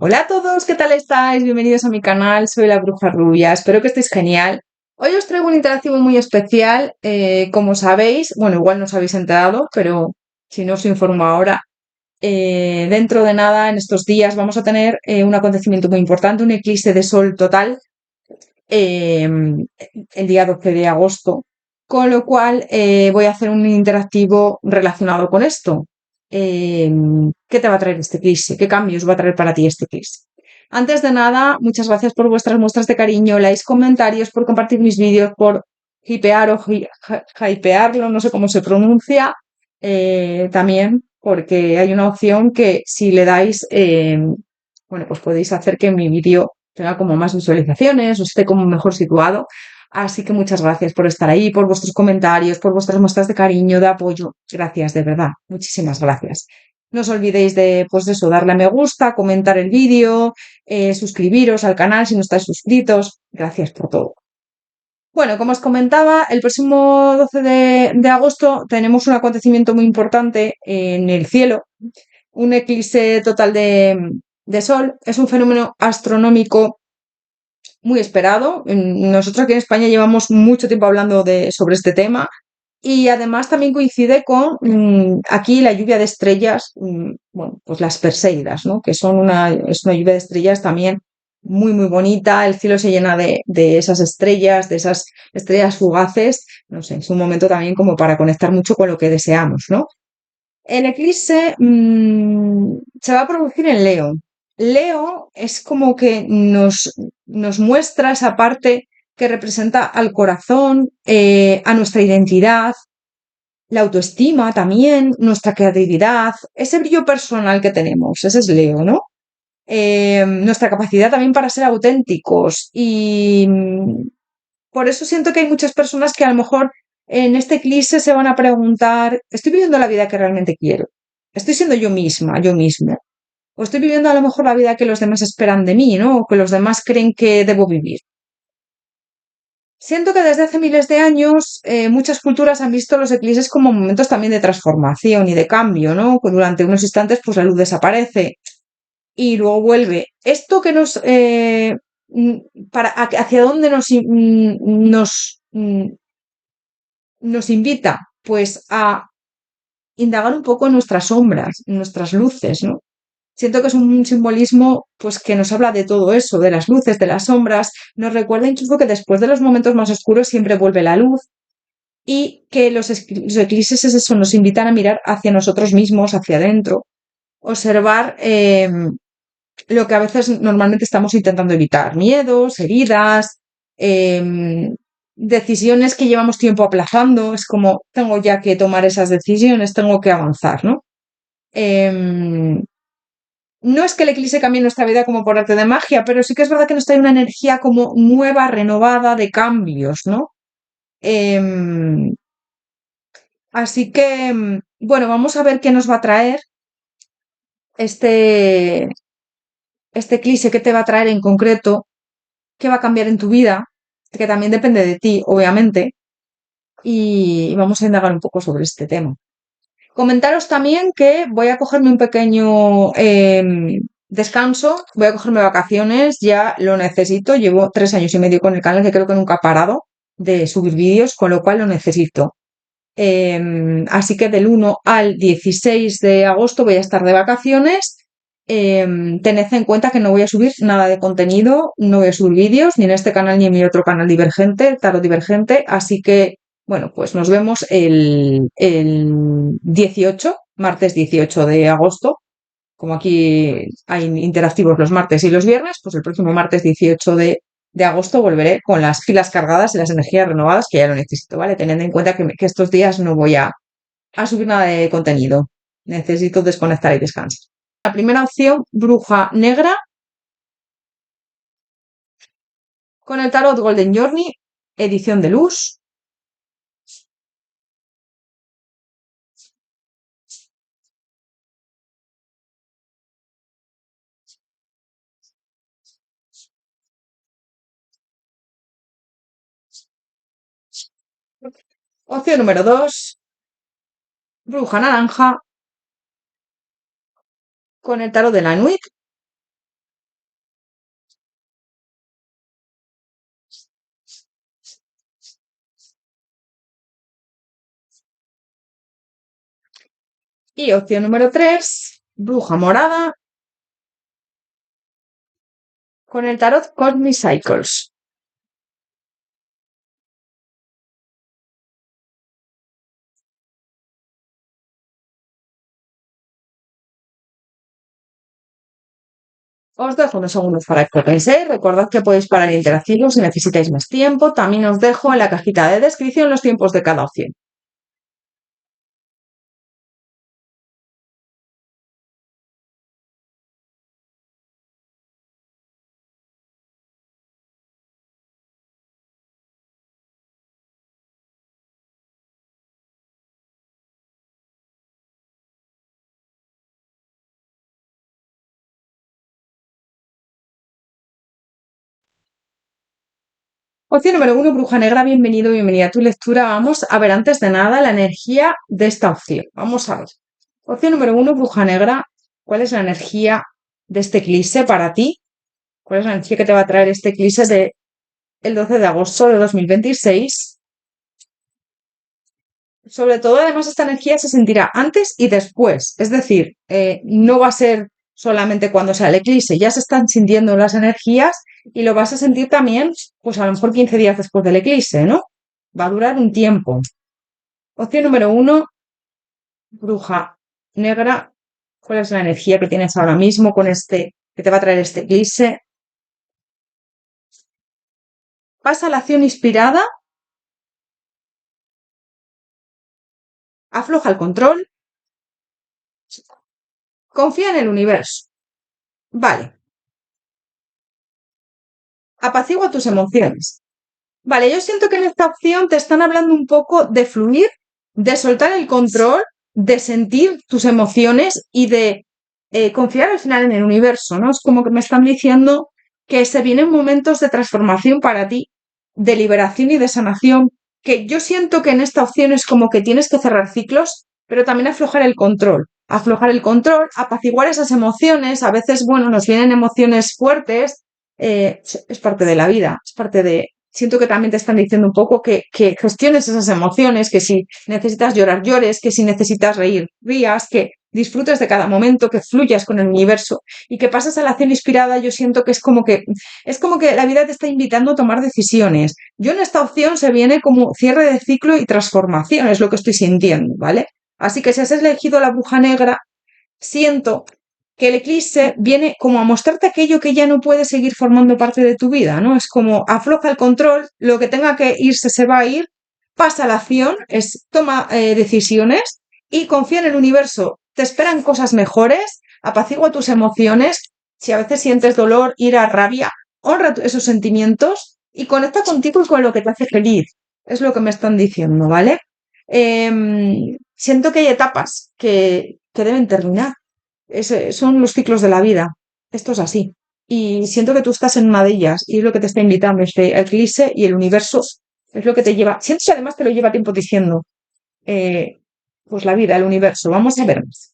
Hola a todos, ¿qué tal estáis? Bienvenidos a mi canal, soy la Bruja Rubia, espero que estéis genial. Hoy os traigo un interactivo muy especial, como sabéis, bueno, igual no os habéis enterado, pero si no os informo ahora, dentro de nada, en estos días, vamos a tener un acontecimiento muy importante, un eclipse de sol total, eh, el día 12 de agosto, con lo cual voy a hacer un interactivo relacionado con esto. Eh, ¿Qué te va a traer este eclipse? ¿Qué cambios va a traer para ti este eclipse? Antes de nada, muchas gracias por vuestras muestras de cariño, likes, comentarios, por compartir mis vídeos, por hipear o hypearlo, no sé cómo se pronuncia, también porque hay una opción que si le dais, bueno, pues podéis hacer que mi vídeo tenga como más visualizaciones o esté como mejor situado. Así que muchas gracias por estar ahí, por vuestros comentarios, por vuestras muestras de cariño, de apoyo. Gracias, de verdad. Muchísimas gracias. No os olvidéis de, pues eso, darle a me gusta, comentar el vídeo, suscribiros al canal si no estáis suscritos. Gracias por todo. Bueno, como os comentaba, el próximo 12 de agosto tenemos un acontecimiento muy importante en el cielo, un eclipse total de sol. Es un fenómeno astronómico muy esperado. Nosotros aquí en España llevamos mucho tiempo hablando sobre este tema y además también coincide con aquí la lluvia de estrellas, bueno, pues las Perseidas, ¿no? Que es una lluvia de estrellas también muy, muy bonita. El cielo se llena de de esas estrellas fugaces. No sé, es un momento también como para conectar mucho con lo que deseamos, ¿no? El eclipse se va a producir en Leo. Leo es como que nos muestra esa parte que representa al corazón, a nuestra identidad, la autoestima también, nuestra creatividad, ese brillo personal que tenemos, ese es Leo, ¿no? Nuestra capacidad también para ser auténticos y por eso siento que hay muchas personas que a lo mejor en este eclipse se van a preguntar, ¿estoy viviendo la vida que realmente quiero? ¿Estoy siendo yo misma, yo mismo? ¿O estoy viviendo a lo mejor la vida que los demás esperan de mí, ¿no? O que los demás creen que debo vivir? Siento que desde hace miles de años muchas culturas han visto los eclipses como momentos también de transformación y de cambio, ¿no? Que durante unos instantes pues la luz desaparece y luego vuelve. Esto que mm, hacia dónde nos invita pues a indagar un poco en nuestras sombras, en nuestras luces, ¿no? Siento que es un simbolismo pues que nos habla de todo eso, de las luces, de las sombras, nos recuerda incluso que después de los momentos más oscuros siempre vuelve la luz y que los eclipses es eso, nos invitan a mirar hacia nosotros mismos, hacia adentro, observar lo que a veces normalmente estamos intentando evitar, miedos, heridas, decisiones que llevamos tiempo aplazando, es como tengo ya que tomar esas decisiones, tengo que avanzar, ¿no? Em, no es que el eclipse cambie nuestra vida como por arte de magia, pero sí que es verdad que nos trae una energía como nueva, renovada, de cambios, ¿no? Em, así que, bueno, vamos a ver qué nos va a traer este, este eclipse, qué te va a traer en concreto, qué va a cambiar en tu vida, que también depende de ti, obviamente, y vamos a indagar un poco sobre este tema. Comentaros también que voy a cogerme un pequeño descanso, voy a cogerme vacaciones, ya lo necesito, llevo 3 años y medio con el canal que creo que nunca ha parado de subir vídeos, con lo cual lo necesito. Así que del 1 al 16 de agosto voy a estar de vacaciones. Tened en cuenta que no voy a subir nada de contenido, no voy a subir vídeos, ni en este canal ni en mi otro canal Divergente, Tarot Divergente, así que, bueno, pues nos vemos el 18, martes 18 de agosto. Como aquí hay interactivos los martes y los viernes, pues el próximo martes 18 de agosto volveré con las pilas cargadas y las energías renovadas que ya lo necesito, ¿vale? Teniendo en cuenta que estos días no voy a subir nada de contenido. Necesito desconectar y descansar. La primera opción, Bruja Negra, con el tarot Golden Journey, edición de luz. Opción número 2, Bruja Naranja, con el tarot de la Nuit. Y opción número 3, bruja morada con el tarot Cosmic Cycles. Os dejo unos segundos para que penséis. Recordad que podéis parar el interactivo si necesitáis más tiempo. También os dejo en la cajita de descripción los tiempos de cada opción. Opción número 1, bruja negra, bienvenido, bienvenida a tu lectura. Vamos a ver antes de nada la energía de esta opción. Vamos a ver. Opción número 1, bruja negra, ¿cuál es la energía de este eclipse para ti? ¿Cuál es la energía que te va a traer este eclipse del 12 de agosto de 2026? Sobre todo, además, esta energía se sentirá antes y después. Es decir, no va a ser solamente cuando sea el eclipse, ya se están sintiendo las energías y lo vas a sentir también, pues a lo mejor 15 días después del eclipse, ¿no? Va a durar un tiempo. Opción número 1, bruja negra. ¿Cuál es la energía que tienes ahora mismo con que te va a traer este eclipse? Pasa la acción inspirada, afloja el control, confía en el universo. Vale, apacigua tus emociones. Vale, yo siento que en esta opción te están hablando un poco de fluir, de soltar el control, de sentir tus emociones y de confiar al final en el universo, ¿no? Es como que me están diciendo que se vienen momentos de transformación para ti, de liberación y de sanación, que yo siento que en esta opción es como que tienes que cerrar ciclos, pero también aflojar el control, apaciguar esas emociones, a veces, bueno, nos vienen emociones fuertes, es parte de la vida, es parte de, siento que también te están diciendo un poco que gestiones esas emociones, que si necesitas llorar, llores, que si necesitas reír, rías, que disfrutes de cada momento, que fluyas con el universo y que pases a la acción inspirada. Yo siento que es como que la vida te está invitando a tomar decisiones. Yo en esta opción se viene como cierre de ciclo y transformación, es lo que estoy sintiendo, ¿vale? Así que si has elegido la bruja negra, siento que el eclipse viene como a mostrarte aquello que ya no puede seguir formando parte de tu vida, ¿no? Es como afloja el control, lo que tenga que irse se va a ir, pasa la acción, toma decisiones y confía en el universo. Te esperan cosas mejores, apacigua tus emociones. Si a veces sientes dolor, ira, rabia, honra esos sentimientos y conecta contigo y con lo que te hace feliz. Es lo que me están diciendo, ¿vale? Siento que hay etapas que deben terminar. Son los ciclos de la vida. Esto es así. Y siento que tú estás en una de ellas y es lo que te está invitando este eclipse y el universo es lo que te lleva. Siento que además te lo lleva tiempo diciendo, eh, pues la vida, el universo. Vamos a ver más.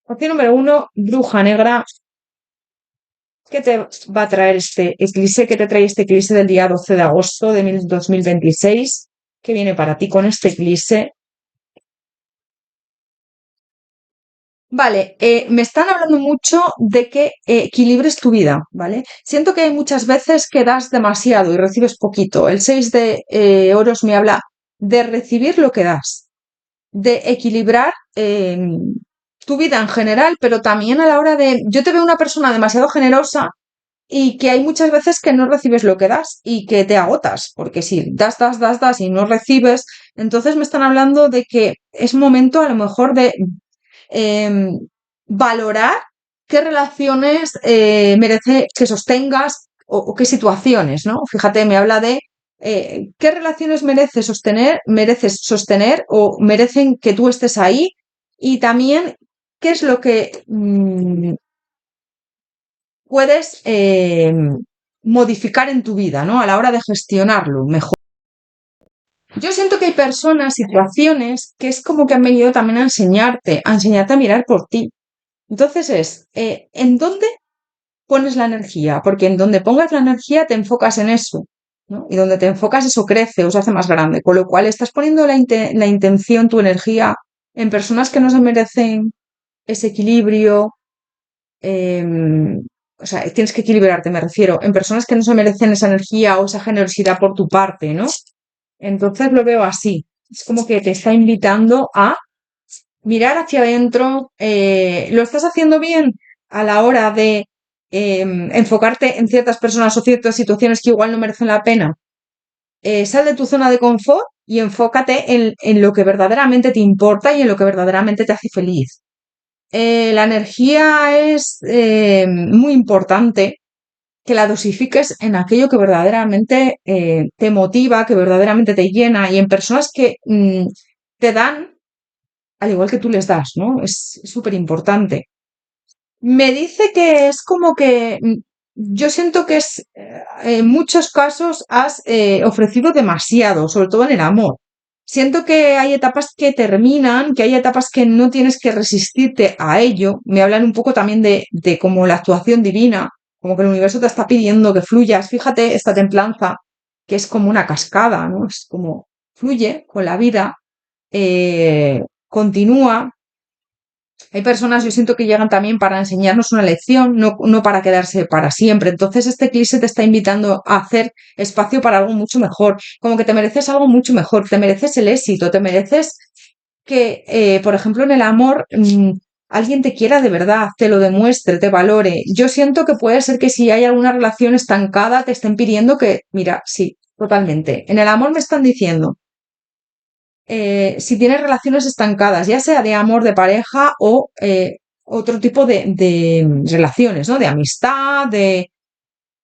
Opción número 1, bruja negra. ¿Qué te va a traer este eclipse? ¿Qué te trae este eclipse del día 12 de agosto de 2026? ¿Qué viene para ti con este eclipse? Vale, me están hablando mucho de que equilibres tu vida, ¿vale? Siento que hay muchas veces que das demasiado y recibes poquito. El 6 de oros me habla de recibir lo que das, de equilibrar tu vida en general, pero también a la hora de... Yo te veo una persona demasiado generosa y que hay muchas veces que no recibes lo que das y que te agotas, porque si das y no recibes, entonces me están hablando de que es momento a lo mejor de em, valorar qué relaciones merece que sostengas o qué situaciones, ¿no? Fíjate, me habla de qué relaciones mereces sostener o merecen que tú estés ahí y también qué es lo que puedes modificar en tu vida, ¿no? A la hora de gestionarlo mejor. Yo siento que hay personas, situaciones, que es como que han venido también a enseñarte a mirar por ti. Entonces ¿en dónde pones la energía? Porque en donde pongas la energía te enfocas en eso. ¿no? Y donde te enfocas eso crece o se hace más grande, con lo cual estás poniendo la intención, tu energía en personas que no se merecen ese equilibrio, em, o sea, tienes que equilibrarte, me refiero, en personas que no se merecen esa energía o esa generosidad por tu parte, ¿no? Entonces lo veo así. Es como que te está invitando a mirar hacia adentro. ¿Lo estás haciendo bien a la hora de enfocarte en ciertas personas o ciertas situaciones que igual no merecen la pena? Sal de tu zona de confort y enfócate en lo que verdaderamente te importa y en lo que verdaderamente te hace feliz. La energía es muy importante que la dosifiques en aquello que verdaderamente te motiva, que verdaderamente te llena y en personas que te dan al igual que tú les das, ¿no? Es súper importante. Me dice que es como que yo siento que es en muchos casos has ofrecido demasiado, sobre todo en el amor. Siento que hay etapas que terminan, que hay etapas que no tienes que resistirte a ello. Me hablan un poco también de como la actuación divina, como que el universo te está pidiendo que fluyas. Fíjate esta templanza, que es como una cascada, ¿no? Es como fluye con la vida, continúa. Hay personas, yo siento que llegan también para enseñarnos una lección, no para quedarse para siempre. Entonces, este eclipse te está invitando a hacer espacio para algo mucho mejor, como que te mereces algo mucho mejor, te mereces el éxito, te mereces que, por ejemplo, en el amor, alguien te quiera de verdad, te lo demuestre, te valore. Yo siento que puede ser que si hay alguna relación estancada, te estén pidiendo que, mira, sí, totalmente. En el amor me están diciendo si tienes relaciones estancadas, ya sea de amor de pareja o otro tipo de relaciones, ¿no? De amistad,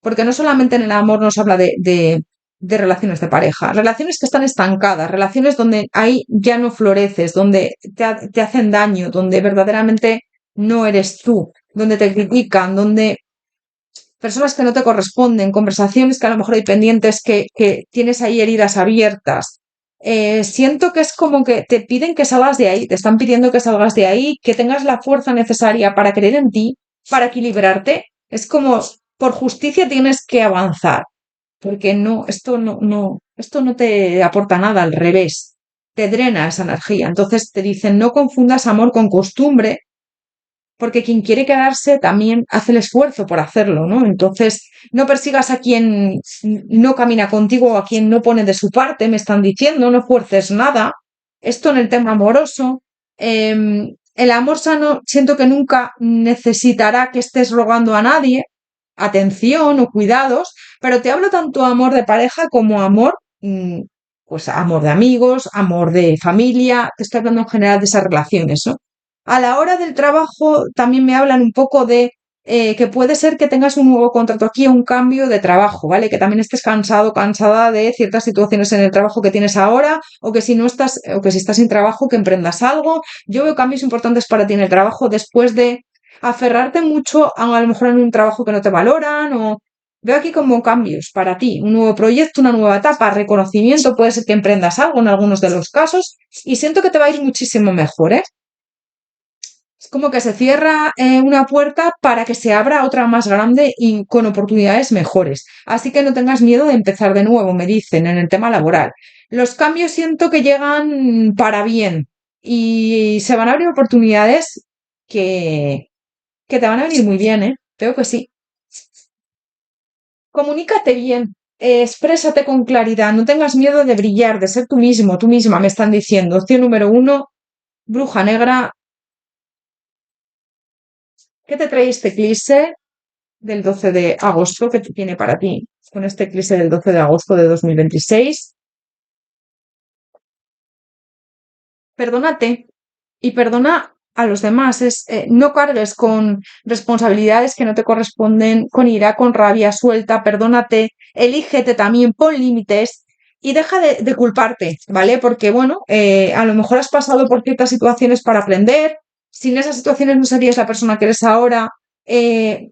porque no solamente en el amor nos habla de relaciones de pareja, relaciones que están estancadas, relaciones donde ahí ya no floreces, donde te hacen daño, donde verdaderamente no eres tú, donde te critican, donde personas que no te corresponden, conversaciones que a lo mejor hay pendientes que tienes ahí heridas abiertas. Siento que es como que te piden que salgas de ahí, te están pidiendo que salgas de ahí, que tengas la fuerza necesaria para creer en ti, para equilibrarte. Es como, por justicia tienes que avanzar, porque esto no te aporta nada, al revés, te drena esa energía. Entonces te dicen, no confundas amor con costumbre, porque quien quiere quedarse también hace el esfuerzo por hacerlo, ¿no? Entonces, no persigas a quien no camina contigo o a quien no pone de su parte, me están diciendo, no fuerces nada. Esto en el tema amoroso. El amor sano siento que nunca necesitará que estés rogando a nadie atención o cuidados, pero te hablo tanto amor de pareja como amor, pues amor de amigos, amor de familia, te estoy hablando en general de esas relaciones, ¿no? A la hora del trabajo también me hablan un poco de que puede ser que tengas un nuevo contrato aquí, un cambio de trabajo, ¿vale? Que también estés cansado, cansada de ciertas situaciones en el trabajo que tienes ahora, o que si no estás, o que si estás sin trabajo, que emprendas algo. Yo veo cambios importantes para ti en el trabajo después de aferrarte mucho a lo mejor en un trabajo que no te valoran, o veo aquí como cambios para ti, un nuevo proyecto, una nueva etapa, reconocimiento, puede ser que emprendas algo en algunos de los casos, y siento que te va a ir muchísimo mejor, ¿eh? Es como que se cierra una puerta para que se abra otra más grande y con oportunidades mejores. Así que no tengas miedo de empezar de nuevo, me dicen, en el tema laboral. Los cambios siento que llegan para bien y se van a abrir oportunidades que, que te van a venir muy bien, ¿eh? Creo que sí. Comunícate bien, exprésate con claridad, no tengas miedo de brillar, de ser tú mismo, tú misma, me están diciendo. Opción número uno, bruja negra. ¿Qué te trae este eclipse del 12 de agosto que tiene para ti? Con este eclipse del 12 de agosto de 2026. Perdónate y perdona a los demás. No cargues con responsabilidades que no te corresponden, con ira, con rabia, suelta, perdónate, elígete también, pon límites y deja de culparte, ¿vale? Porque, bueno, a lo mejor has pasado por ciertas situaciones para aprender. Sin esas situaciones no serías la persona que eres ahora. Eh,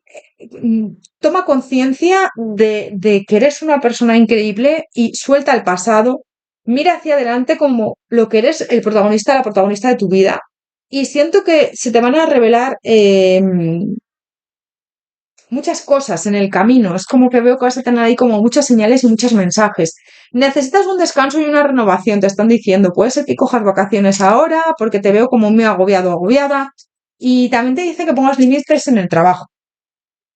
Toma conciencia de que eres una persona increíble y suelta el pasado. Mira hacia adelante como lo que eres el protagonista, la protagonista de tu vida. Y siento que se te van a revelar muchas cosas en el camino. Es como que veo que vas a tener ahí como muchas señales y muchos mensajes. Necesitas un descanso y una renovación, te están diciendo. Puede ser que cojas vacaciones ahora porque te veo como muy agobiado o agobiada. Y también te dice que pongas límites en el trabajo,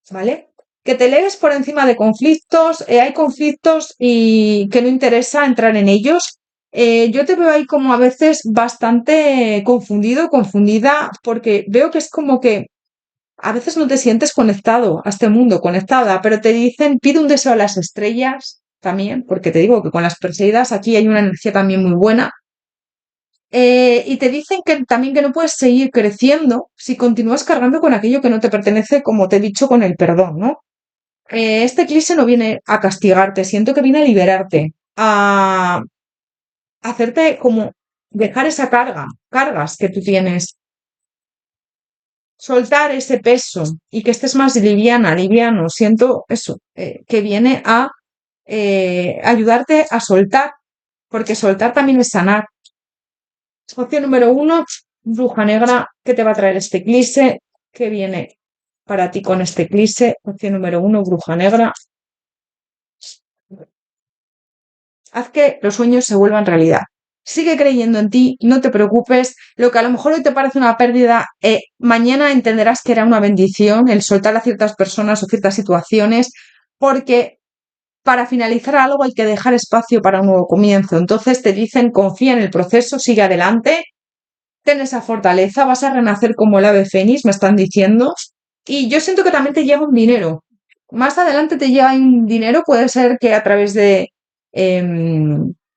¿vale? Que te eleves por encima de conflictos. Hay conflictos y que no interesa entrar en ellos. Yo te veo ahí como a veces bastante confundido, confundida, porque veo que es como que a veces no te sientes conectado a este mundo, conectada, pero te dicen, pide un deseo a las estrellas también, porque te digo que con las perseguidas aquí hay una energía también muy buena. Y te dicen que también que no puedes seguir creciendo si continúas cargando con aquello que no te pertenece, como te he dicho con el perdón, ¿no? Este eclipse no viene a castigarte, siento que viene a liberarte, a hacerte como dejar esa cargas que tú tienes, soltar ese peso y que estés más liviana, liviano. Siento eso, que viene a ayudarte a soltar, porque soltar también es sanar. Opción número uno, bruja negra, ¿qué te va a traer este eclipse? ¿Qué viene para ti con este eclipse? Opción número uno, bruja negra. Haz que los sueños se vuelvan realidad. Sigue creyendo en ti, no te preocupes. Lo que a lo mejor hoy te parece una pérdida, mañana entenderás que era una bendición el soltar a ciertas personas o ciertas situaciones, porque para finalizar algo hay que dejar espacio para un nuevo comienzo. Entonces te dicen, confía en el proceso, sigue adelante, ten esa fortaleza, vas a renacer como el ave fénix, me están diciendo. Y yo siento que también te llega un dinero. Más adelante te llega un dinero, puede ser que a través de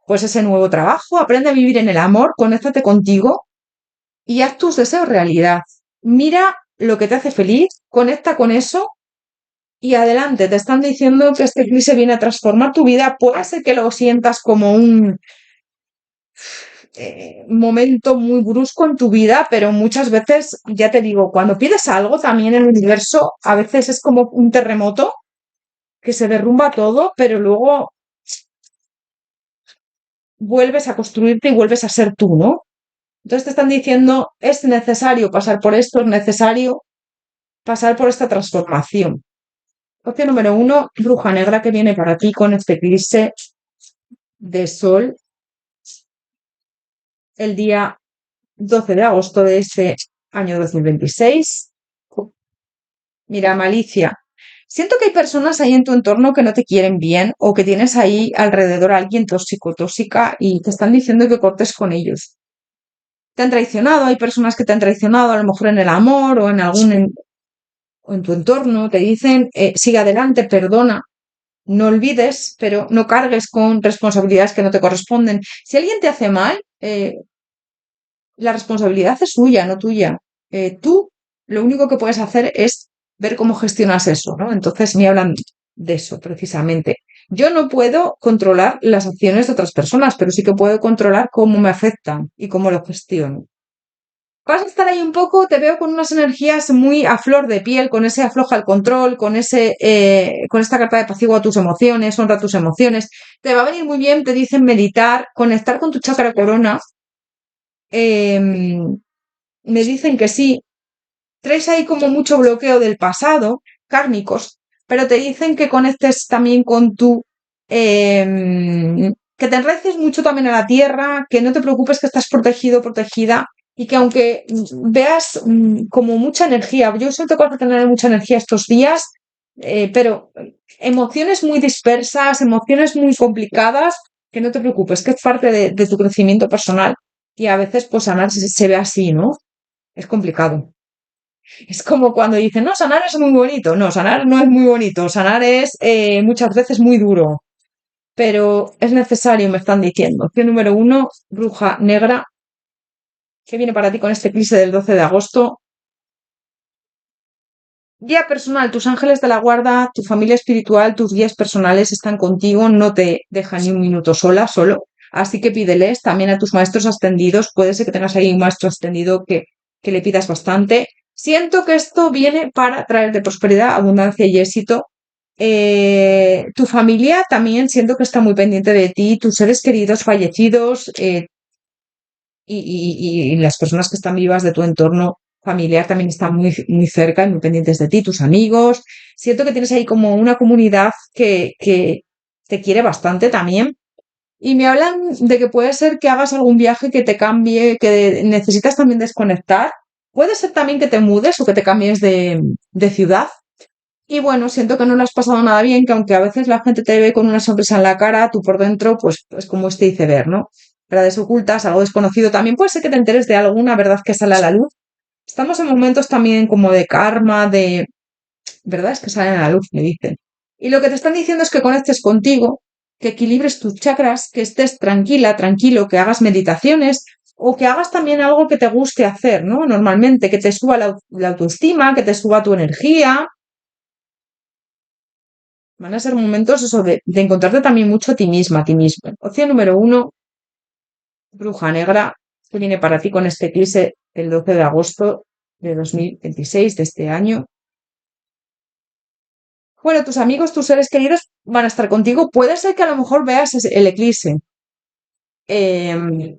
pues ese nuevo trabajo, aprende a vivir en el amor, conéctate contigo y haz tus deseos realidad. Mira lo que te hace feliz, conecta con eso y adelante. Te están diciendo que este eclipse viene a transformar tu vida. Puede ser que lo sientas como un momento muy brusco en tu vida, pero muchas veces, ya te digo, cuando pides algo también en el universo, a veces es como un terremoto que se derrumba todo, pero luego vuelves a construirte y vuelves a ser tú, ¿no? Entonces te están diciendo, es necesario pasar por esto, es necesario pasar por esta transformación. Opción número uno, bruja negra que viene para ti con este eclipse de sol el día 12 de agosto de este año 2026. Mira, malicia. Siento que hay personas ahí en tu entorno que no te quieren bien o que tienes ahí alrededor a alguien tóxico, tóxica y te están diciendo que cortes con ellos. Te han traicionado, hay personas que te han traicionado a lo mejor en el amor o en o en tu entorno, te dicen sigue adelante, perdona, no olvides, pero no cargues con responsabilidades que no te corresponden. Si alguien te hace mal, la responsabilidad es suya, no tuya. Tú lo único que puedes hacer es ver cómo gestionas eso, ¿no? Entonces me hablan de eso precisamente. Yo no puedo controlar las acciones de otras personas, pero sí que puedo controlar cómo me afectan y cómo lo gestiono. Vas a estar ahí un poco, te veo con unas energías muy a flor de piel, con ese afloja el control, con esta carta de apacigua tus emociones, honra tus emociones. Te va a venir muy bien, te dicen meditar, conectar con tu chakra corona. Em, Me dicen que sí. Traes ahí como mucho bloqueo del pasado, kármicos, pero te dicen que conectes también con que te enreces mucho también a la tierra, que no te preocupes que estás protegido, protegida, y que aunque veas como mucha energía, yo siento que vas a tener mucha energía estos días, pero emociones muy dispersas, emociones muy complicadas, que no te preocupes, que es parte de tu crecimiento personal. Y a veces, pues, sanar se ve así, ¿no? Es complicado. Es como cuando dicen, no, sanar es muy bonito. No, sanar no es muy bonito. Sanar es muchas veces muy duro. Pero es necesario, me están diciendo. Opción número uno, bruja negra, que viene para ti con este eclipse del 12 de agosto. Guía personal, tus ángeles de la guarda, tu familia espiritual, tus guías personales están contigo, no te dejan ni un minuto sola, solo. Así que pídeles también a tus maestros ascendidos. Puede ser que tengas ahí un maestro ascendido que le pidas bastante. Siento que esto viene para traerte prosperidad, abundancia y éxito. Tu familia también siento que está muy pendiente de ti, tus seres queridos fallecidos y las personas que están vivas de tu entorno familiar también están muy cerca y muy pendientes de ti, tus amigos. Siento que tienes ahí como una comunidad que te quiere bastante también. Y me hablan de que puede ser que hagas algún viaje que te cambie, que necesitas también desconectar. Puede ser también que te mudes o que te cambies de ciudad. Y bueno, siento que no lo has pasado nada bien, que aunque a veces la gente te ve con una sonrisa en la cara, tú por dentro, pues es como este iceberg, ¿no? Verdades ocultas, algo desconocido. También puede ser que te enteres de alguna verdad que sale a la luz. Estamos en momentos también como de karma, de verdades que salen a la luz, me dicen. Y lo que te están diciendo es que conectes contigo, que equilibres tus chakras, que estés tranquila, tranquilo, que hagas meditaciones o que hagas también algo que te guste hacer, ¿no? Normalmente, que te suba la autoestima, que te suba tu energía. Van a ser momentos eso de encontrarte también mucho a ti misma, a ti mismo. Opción número uno, bruja negra, que viene para ti con este eclipse el 12 de agosto de 2026 de este año. Bueno, tus amigos, tus seres queridos van a estar contigo. Puede ser que a lo mejor veas el eclipse, que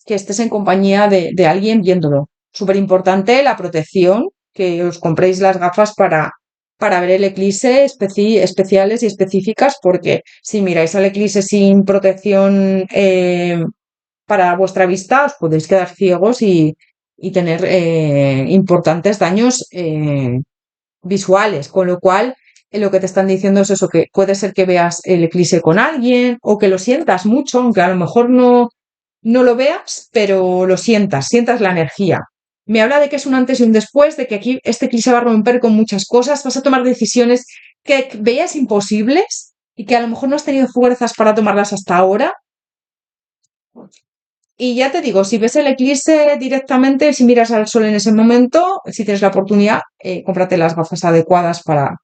estés en compañía de alguien viéndolo. Súper importante la protección, que os compréis las gafas para ver el eclipse especiales y específicas, porque si miráis al eclipse sin protección para vuestra vista, os podéis quedar ciegos y tener importantes daños visuales, con lo cual lo que te están diciendo es eso, que puede ser que veas el eclipse con alguien o que lo sientas mucho, aunque a lo mejor no lo veas, pero lo sientas la energía. Me habla de que es un antes y un después, de que aquí este eclipse va a romper con muchas cosas, vas a tomar decisiones que veías imposibles y que a lo mejor no has tenido fuerzas para tomarlas hasta ahora. Y ya te digo, si ves el eclipse directamente, si miras al sol en ese momento, si tienes la oportunidad, cómprate las gafas adecuadas para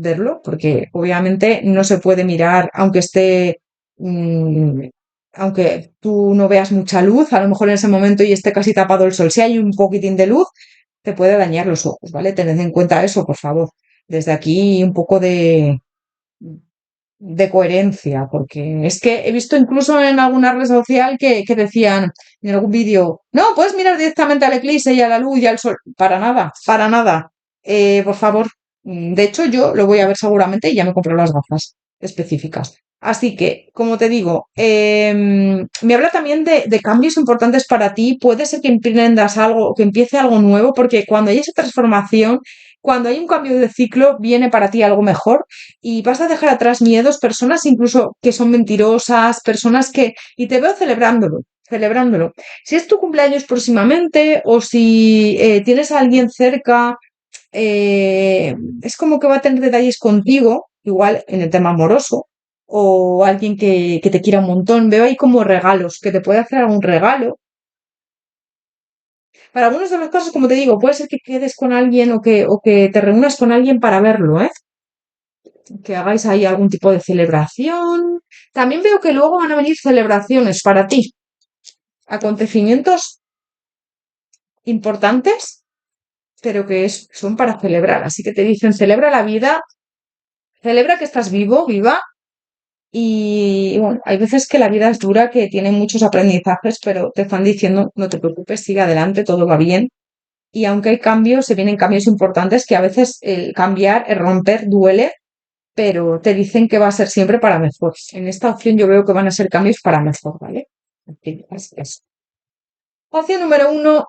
verlo, porque obviamente no se puede mirar, mm, aunque tú no veas mucha luz, a lo mejor en ese momento y esté casi tapado el sol, si hay un poquitín de luz, te puede dañar los ojos, ¿vale? Tened en cuenta eso, por favor. Desde aquí un poco de coherencia, porque es que he visto incluso en alguna red social que decían en algún vídeo, no, puedes mirar directamente al eclipse y a la luz y al sol. Para nada, para nada. Por favor, de hecho yo lo voy a ver seguramente y ya me compré las gafas específicas. Así que, como te digo, me habla también de cambios importantes para ti. Puede ser que emprendas algo, que empiece algo nuevo, porque cuando hay esa transformación, cuando hay un cambio de ciclo, viene para ti algo mejor y vas a dejar atrás miedos, personas incluso que son mentirosas, personas que... Y te veo celebrándolo, celebrándolo. Si es tu cumpleaños próximamente o si tienes a alguien cerca, es como que va a tener detalles contigo, igual en el tema amoroso, o alguien que te quiera un montón. Veo ahí como regalos, que te puede hacer algún regalo. Para algunos de los casos, como te digo, puede ser que quedes con alguien o que te reúnas con alguien para verlo, ¿eh? Que hagáis ahí algún tipo de celebración. También veo que luego van a venir celebraciones para ti, acontecimientos importantes, pero que son para celebrar. Así que te dicen, celebra la vida, celebra que estás vivo, viva. Y bueno, hay veces que la vida es dura, que tiene muchos aprendizajes, pero te están diciendo, no te preocupes, sigue adelante, todo va bien. Y aunque hay cambios, se vienen cambios importantes que a veces el cambiar, el romper, duele, pero te dicen que va a ser siempre para mejor. En esta opción yo veo que van a ser cambios para mejor, ¿vale? Así es. Opción número uno,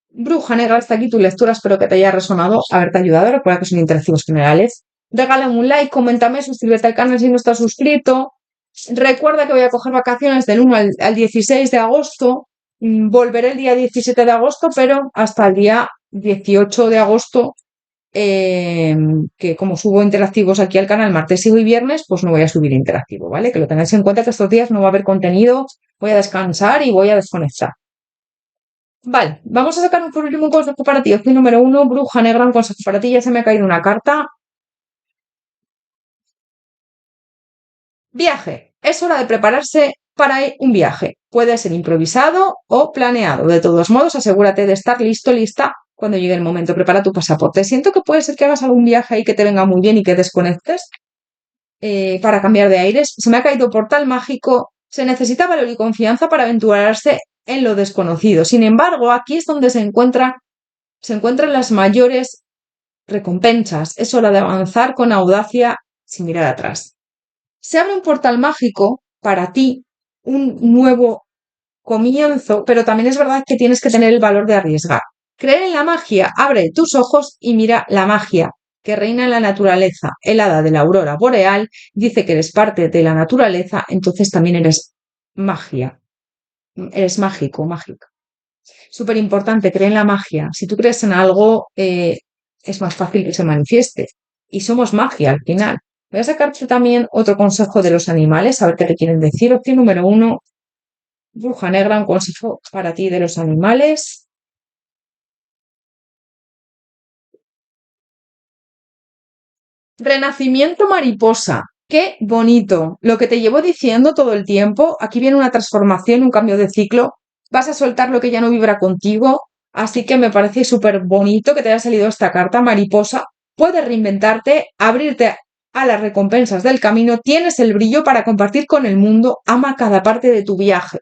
Bruja Negra, hasta aquí tu lectura, espero que te haya resonado, haberte ayudado, recuerda que son interactivos generales. Regálame un like, coméntame, suscríbete al canal si no estás suscrito. Recuerda que voy a coger vacaciones del 1 al 16 de agosto. Volveré el día 17 de agosto, pero hasta el día 18 de agosto que como subo interactivos aquí al canal martes y viernes, pues no voy a subir interactivo, ¿vale? Que lo tengáis en cuenta que estos días no va a haber contenido, voy a descansar y voy a desconectar. Vale, vamos a sacar por último un consejo para ti. Opción número uno, bruja negra, un consejo para ti. Ya se me ha caído una carta. Viaje. Es hora de prepararse para un viaje. Puede ser improvisado o planeado. De todos modos, asegúrate de estar listo, lista cuando llegue el momento. Prepara tu pasaporte. Siento que puede ser que hagas algún viaje ahí que te venga muy bien y que desconectes para cambiar de aires. Se me ha caído portal mágico. Se necesita valor y confianza para aventurarse en lo desconocido. Sin embargo, aquí es donde se encuentra se encuentran las mayores recompensas. Es hora de avanzar con audacia sin mirar atrás. Se abre un portal mágico para ti, un nuevo comienzo, pero también es verdad que tienes que tener el valor de arriesgar. Creer en la magia, abre tus ojos y mira la magia que reina en la naturaleza. El hada de la aurora boreal dice que eres parte de la naturaleza, entonces también eres magia. Eres mágico, mágica. Súper importante, cree en la magia. Si tú crees en algo, es más fácil que se manifieste. Y somos magia al final. Voy a sacarte también otro consejo de los animales, a ver qué te quieren decir. Opción número 1, bruja negra, un consejo para ti de los animales. Renacimiento mariposa. Qué bonito. Lo que te llevo diciendo todo el tiempo. Aquí viene una transformación, un cambio de ciclo. Vas a soltar lo que ya no vibra contigo. Así que me parece súper bonito que te haya salido esta carta, mariposa. Puedes reinventarte, abrirte a las recompensas del camino. Tienes el brillo para compartir con el mundo. Ama cada parte de tu viaje.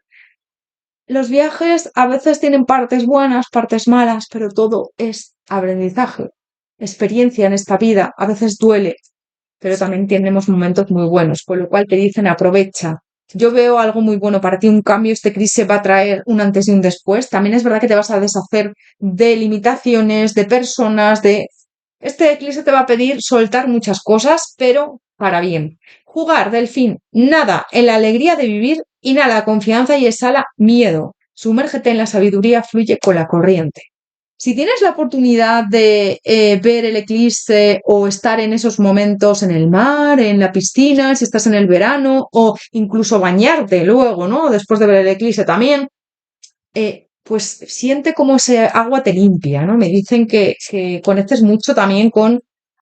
Los viajes a veces tienen partes buenas, partes malas, pero todo es aprendizaje, experiencia en esta vida. A veces duele, pero también tenemos momentos muy buenos, con lo cual te dicen aprovecha. Yo veo algo muy bueno para ti, un cambio, este crisis va a traer un antes y un después. También es verdad que te vas a deshacer de limitaciones, de personas, de... Este eclipse te va a pedir soltar muchas cosas, pero para bien. Jugar, delfín, nada en la alegría de vivir, inhala confianza y exhala miedo. Sumérgete en la sabiduría, fluye con la corriente. Si tienes la oportunidad de ver el eclipse o estar en esos momentos en el mar, en la piscina, si estás en el verano o incluso bañarte luego, ¿no? Después de ver el eclipse también, pues siente cómo ese agua te limpia, ¿no? Me dicen que conectes mucho también con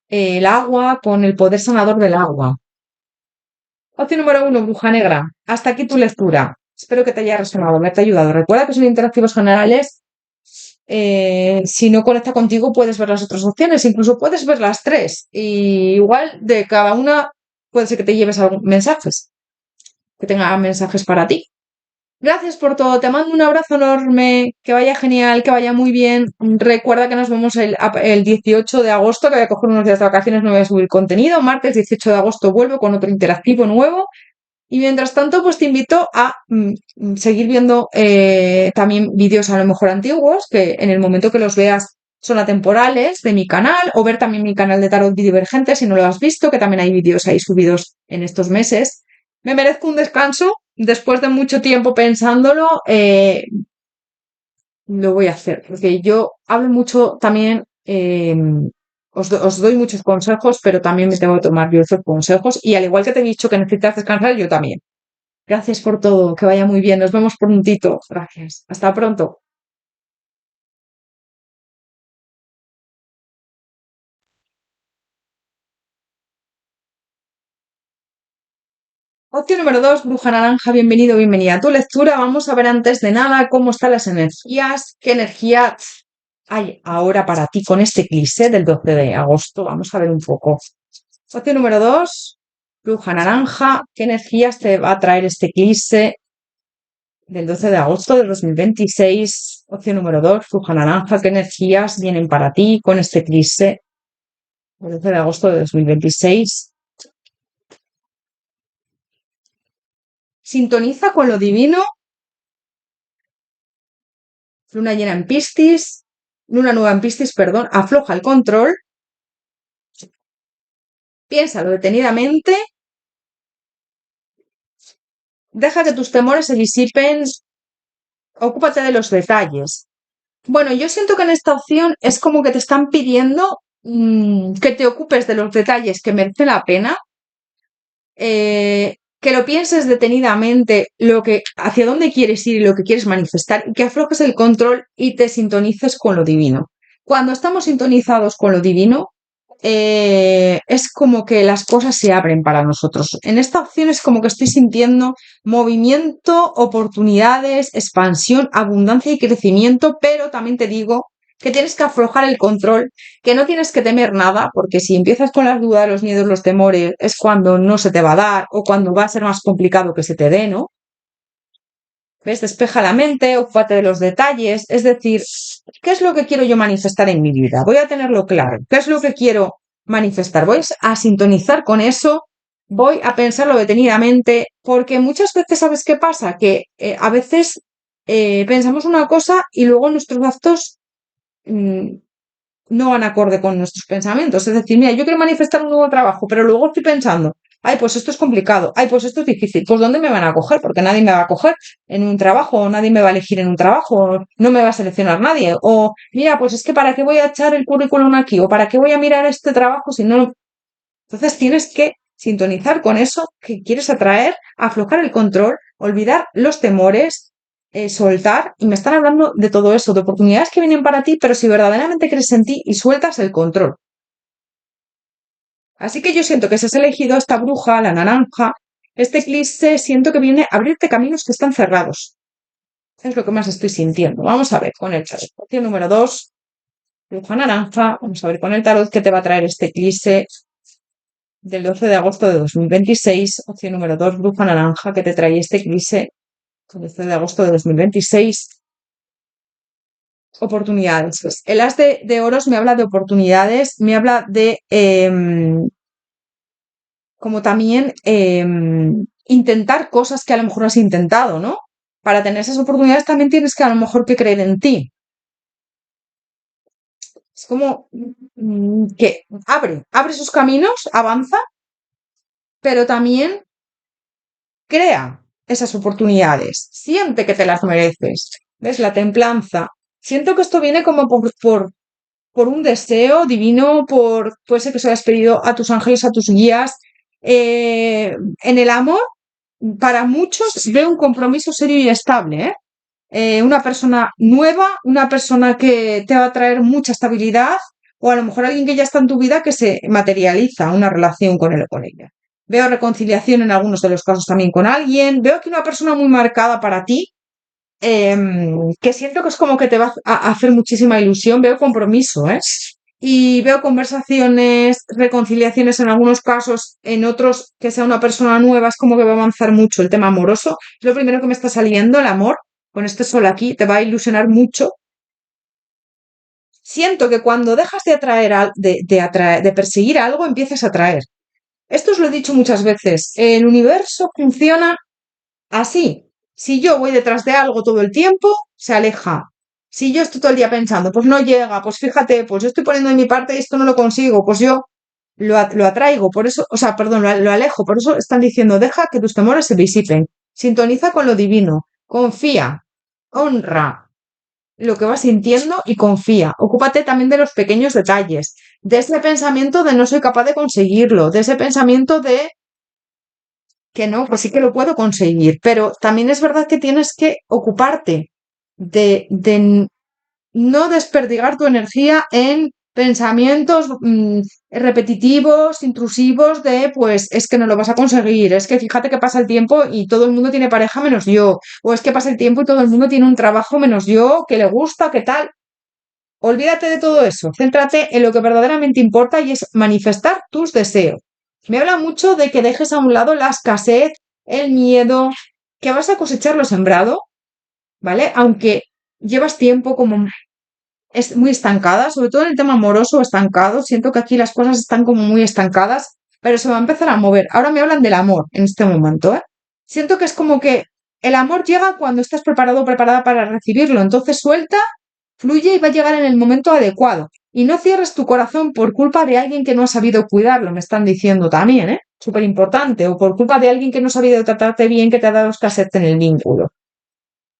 el agua, con el poder sanador del agua. Opción número 1, bruja negra. Hasta aquí tu lectura. Espero que te haya resonado, haberte ayudado. Recuerda que son interactivos generales. Si no conecta contigo, puedes ver las otras opciones, incluso puedes ver las tres. Y igual de cada una puede ser que te lleves algún mensajes, que tenga mensajes para ti. Gracias por todo, te mando un abrazo enorme, que vaya genial, que vaya muy bien. Recuerda que nos vemos el 18 de agosto, que voy a coger unos días de vacaciones, no voy a subir contenido. Martes 18 de agosto vuelvo con otro interactivo nuevo. Y mientras tanto, pues te invito a seguir viendo también vídeos a lo mejor antiguos, que en el momento que los veas son atemporales de mi canal, o ver también mi canal de Tarot Bidivergente si no lo has visto, que también hay vídeos ahí subidos en estos meses. Me merezco un descanso, después de mucho tiempo pensándolo, lo voy a hacer, porque yo hablo mucho también, os doy muchos consejos, pero también me tengo que tomar yo esos consejos, y al igual que te he dicho que necesitas descansar, yo también. Gracias por todo, que vaya muy bien. Nos vemos prontito. Gracias. Hasta pronto. Opción número 2, bruja naranja, bienvenido, bienvenida a tu lectura. Vamos a ver antes de nada cómo están las energías, qué energía hay ahora para ti con este eclipse del 12 de agosto. Vamos a ver un poco. Opción número 2, bruja naranja, qué energías te va a traer este eclipse del 12 de agosto de 2026. Opción número 2, bruja naranja, qué energías vienen para ti con este eclipse del 12 de agosto de 2026. Sintoniza con lo divino. Luna llena en Piscis. Luna nueva en Piscis, perdón. Afloja el control. Piénsalo detenidamente. Deja que tus temores se disipen. Ocúpate de los detalles. Bueno, yo siento que en esta opción es como que te están pidiendo que te ocupes de los detalles que merecen la pena. Que lo pienses detenidamente, hacia dónde quieres ir y lo que quieres manifestar, y que aflojes el control y te sintonices con lo divino. Cuando estamos sintonizados con lo divino, es como que las cosas se abren para nosotros. En esta opción es como que estoy sintiendo movimiento, oportunidades, expansión, abundancia y crecimiento, pero también te digo que tienes que aflojar el control, que no tienes que temer nada, porque si empiezas con las dudas, los miedos, los temores, es cuando no se te va a dar o cuando va a ser más complicado que se te dé, ¿no? ¿Ves? Despeja la mente, ocúpate de los detalles. Es decir, ¿qué es lo que quiero yo manifestar en mi vida? Voy a tenerlo claro. ¿Qué es lo que quiero manifestar? Voy a sintonizar con eso, voy a pensarlo detenidamente, porque muchas veces, ¿sabes qué pasa? Que a veces pensamos una cosa y luego nuestros actos mm, no van acorde con nuestros pensamientos. Es decir, mira, yo quiero manifestar un nuevo trabajo, pero luego estoy pensando, ay, pues esto es complicado, ay, pues esto es difícil, pues ¿dónde me van a coger? Porque nadie me va a coger en un trabajo, o nadie me va a elegir en un trabajo, o no me va a seleccionar nadie, o mira, pues es que ¿para qué voy a echar el currículum aquí? ¿O para qué voy a mirar este trabajo si no? Entonces tienes que sintonizar con eso que quieres atraer, aflojar el control, olvidar los temores, soltar. Y me están hablando de todo eso, de oportunidades que vienen para ti, pero si verdaderamente crees en ti y sueltas el control. Así que yo siento que si has elegido esta bruja, la naranja, este eclipse, siento que viene a abrirte caminos que están cerrados. Es lo que más estoy sintiendo. Vamos a ver con el tarot. Opción número 2, bruja naranja. Vamos a ver con el tarot qué te va a traer este eclipse del 12 de agosto de 2026, opción número 2, bruja naranja, que te trae este eclipse el 12 de agosto de 2026. Oportunidades. Pues el as de oros me habla de oportunidades, me habla de como también intentar cosas que a lo mejor has intentado, ¿no? Para tener esas oportunidades también tienes que a lo mejor que creer en ti. Es como que abre sus caminos, avanza, pero también crea esas oportunidades, siente que te las mereces. ¿Ves? La templanza. Siento que esto viene como por un deseo divino, puede ser que se lo hayas pedido a tus ángeles, a tus guías. En el amor, para muchos, veo un compromiso serio y estable, ¿eh? Una persona nueva, una persona que te va a traer mucha estabilidad, o a lo mejor alguien que ya está en tu vida que se materializa una relación con él o con ella. Veo reconciliación en algunos de los casos también con alguien. Veo que una persona muy marcada para ti, que siento que es como que te va a hacer muchísima ilusión. Veo compromiso, ¿eh? Y veo conversaciones, reconciliaciones en algunos casos, en otros que sea una persona nueva, es como que va a avanzar mucho el tema amoroso. Es lo primero que me está saliendo, el amor, con este sol aquí, te va a ilusionar mucho. Siento que cuando dejas de atraer, de perseguir algo, empiezas a atraer. Esto os lo he dicho muchas veces. El universo funciona así. Si yo voy detrás de algo todo el tiempo, se aleja. Si yo estoy todo el día pensando, pues no llega, pues fíjate, pues yo estoy poniendo de mi parte y esto no lo consigo, pues yo lo atraigo, por eso, o sea, perdón, lo alejo, por eso están diciendo, deja que tus temores se disipen, sintoniza con lo divino, confía, honra lo que vas sintiendo y confía. Ocúpate también de los pequeños detalles, de ese pensamiento de no soy capaz de conseguirlo, de ese pensamiento de que no, pues sí que lo puedo conseguir, pero también es verdad que tienes que ocuparte de no desperdigar tu energía en pensamientos repetitivos, intrusivos de, pues es que no lo vas a conseguir, es que fíjate que pasa el tiempo y todo el mundo tiene pareja menos yo, o es que pasa el tiempo y todo el mundo tiene un trabajo menos yo, que le gusta, que tal. Olvídate de todo eso, céntrate en lo que verdaderamente importa y es manifestar tus deseos. Me habla mucho de que dejes a un lado la escasez, el miedo, que vas a cosechar lo sembrado, ¿vale? Aunque llevas tiempo como es muy estancada, sobre todo en el tema amoroso estancado, siento que aquí las cosas están como muy estancadas, pero se va a empezar a mover. Ahora me hablan del amor en este momento, ¿eh? Siento que es como que el amor llega cuando estás preparado o preparada para recibirlo, entonces suelta, fluye y va a llegar en el momento adecuado. Y no cierres tu corazón por culpa de alguien que no ha sabido cuidarlo, me están diciendo también, ¿eh? Súper importante, o por culpa de alguien que no ha sabido tratarte bien, que te ha dado escasez en el vínculo.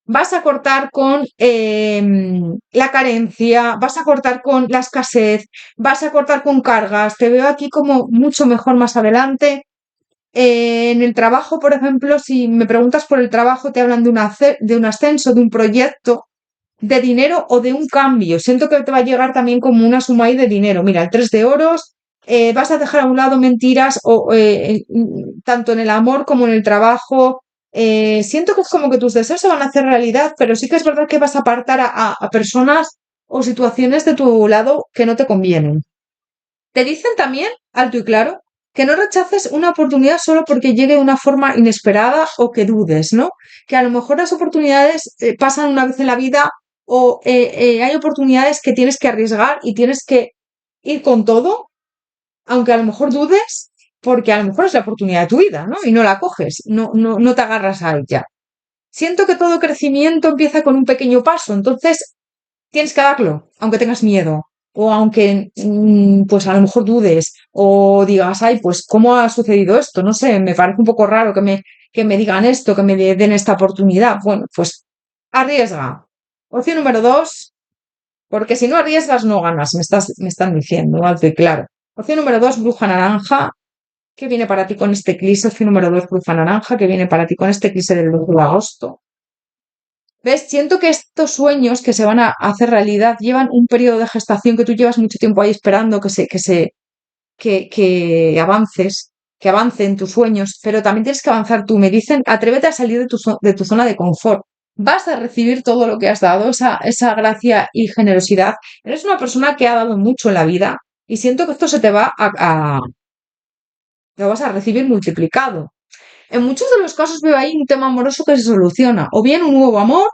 Vas a cortar con la carencia, vas a cortar con la escasez, vas a cortar con cargas. Te veo aquí como mucho mejor más adelante. En el trabajo, por ejemplo, si me preguntas por el trabajo, te hablan de un ascenso, de un proyecto, de dinero o de un cambio. Siento que te va a llegar también como una suma ahí de dinero. Mira, el 3 de oros, vas a dejar a un lado mentiras o, tanto en el amor como en el trabajo. Siento que es como que tus deseos se van a hacer realidad, pero sí que es verdad que vas a apartar a personas o situaciones de tu lado que no te convienen. Te dicen también, alto y claro, que no rechaces una oportunidad solo porque llegue de una forma inesperada o que dudes, ¿no? Que a lo mejor las oportunidades pasan una vez en la vida o hay oportunidades que tienes que arriesgar y tienes que ir con todo, aunque a lo mejor dudes, porque a lo mejor es la oportunidad de tu vida, ¿no? Y no la coges, no te agarras a ella. Siento que todo crecimiento empieza con un pequeño paso, entonces tienes que darlo, aunque tengas miedo, o aunque pues a lo mejor dudes, o digas, ay, pues ¿cómo ha sucedido esto? No sé, me parece un poco raro que me digan esto, que me den esta oportunidad. Bueno, pues arriesga. Opción número dos, porque si no arriesgas no ganas, me están diciendo, alto y claro. Opción número dos, bruja naranja. ¿Qué viene para ti con este eclipse? Opción número dos, bruja naranja. ¿Qué viene para ti con este eclipse del 12 de agosto? ¿Ves? Siento que estos sueños que se van a hacer realidad llevan un periodo de gestación que tú llevas mucho tiempo ahí esperando que avances, que avancen tus sueños, pero también tienes que avanzar tú. Me dicen, atrévete a salir de tu zona de confort. Vas a recibir todo lo que has dado, esa gracia y generosidad. Eres una persona que ha dado mucho en la vida y siento que esto se te va lo vas a recibir multiplicado. En muchos de los casos veo ahí un tema amoroso que se soluciona, o bien un nuevo amor,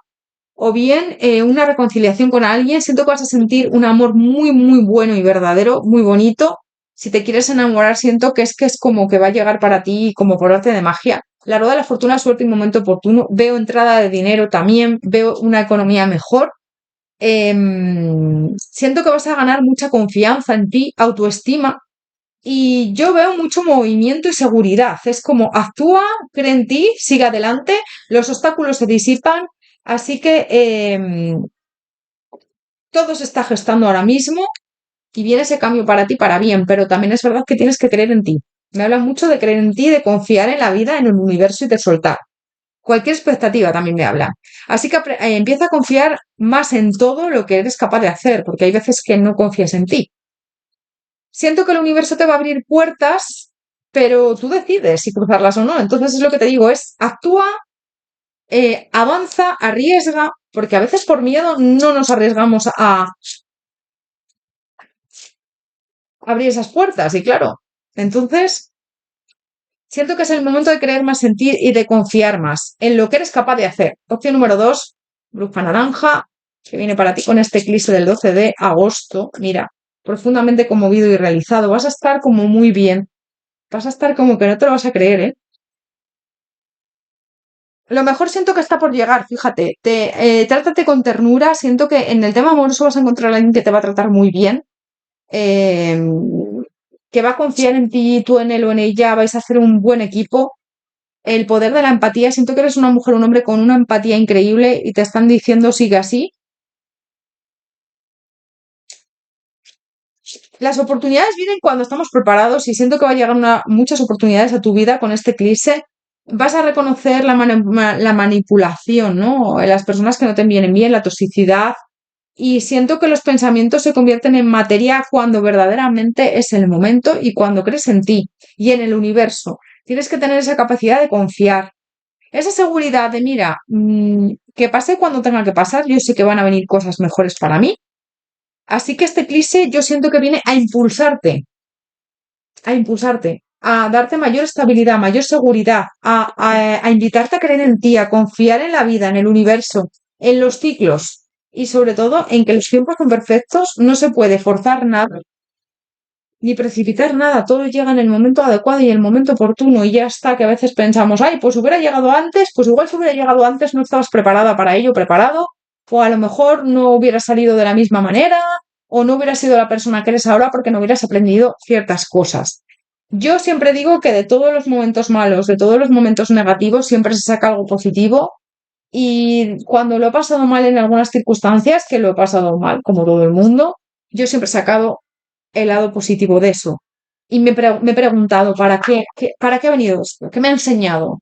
o bien una reconciliación con alguien. Siento que vas a sentir un amor muy, muy bueno y verdadero, muy bonito. Si te quieres enamorar, siento que es como que va a llegar para ti como por arte de magia. La rueda de la fortuna, suerte y momento oportuno. Veo entrada de dinero también, veo una economía mejor. Siento que vas a ganar mucha confianza en ti, autoestima. Y yo veo mucho movimiento y seguridad. Es como actúa, cree en ti, sigue adelante, los obstáculos se disipan. Así que todo se está gestando ahora mismo y viene ese cambio para ti para bien, pero también es verdad que tienes que creer en ti. Me habla mucho de creer en ti, de confiar en la vida, en el universo y de soltar. Cualquier expectativa también me habla. Así que empieza a confiar más en todo lo que eres capaz de hacer, porque hay veces que no confías en ti. Siento que el universo te va a abrir puertas, pero tú decides si cruzarlas o no. Entonces es lo que te digo, es actúa, avanza, arriesga, porque a veces por miedo no nos arriesgamos a abrir esas puertas. Y claro, entonces siento que es el momento de creer más en ti y de confiar más en lo que eres capaz de hacer. Opción número dos, bruja naranja, que viene para ti con este eclipse del 12 de agosto. Mira, profundamente conmovido y realizado. Vas a estar como muy bien. Vas a estar como que no te lo vas a creer, ¿eh? Lo mejor siento que está por llegar, fíjate. Trátate con ternura. Siento que en el tema amoroso vas a encontrar a alguien que te va a tratar muy bien. eh, que va a confiar en ti, tú en él o en ella. Vais a hacer un buen equipo. El poder de la empatía. Siento que eres una mujer, un hombre con una empatía increíble y te están diciendo sigue así. Las oportunidades vienen cuando estamos preparados y siento que va a llegar muchas oportunidades a tu vida con este eclipse. Vas a reconocer la manipulación, ¿no? Las personas que no te vienen bien, la toxicidad. Y siento que los pensamientos se convierten en materia cuando verdaderamente es el momento y cuando crees en ti y en el universo. Tienes que tener esa capacidad de confiar, esa seguridad de, mira, que pase cuando tenga que pasar, yo sé que van a venir cosas mejores para mí. Así que este eclipse yo siento que viene a impulsarte, a darte mayor estabilidad, mayor seguridad, a invitarte a creer en ti, a confiar en la vida, en el universo, en los ciclos y sobre todo en que los tiempos son perfectos, no se puede forzar nada ni precipitar nada, todo llega en el momento adecuado y en el momento oportuno y ya está, que a veces pensamos, ay, pues hubiera llegado antes, pues igual si hubiera llegado antes no estabas preparada para ello, preparado, o a lo mejor no hubiera salido de la misma manera, o no hubieras sido la persona que eres ahora porque no hubieras aprendido ciertas cosas. Yo siempre digo que de todos los momentos malos, de todos los momentos negativos, siempre se saca algo positivo y cuando lo he pasado mal en algunas circunstancias, que lo he pasado mal como todo el mundo, yo siempre he sacado el lado positivo de eso. Y me he preguntado, ¿para qué ha venido esto? ¿Qué me ha enseñado?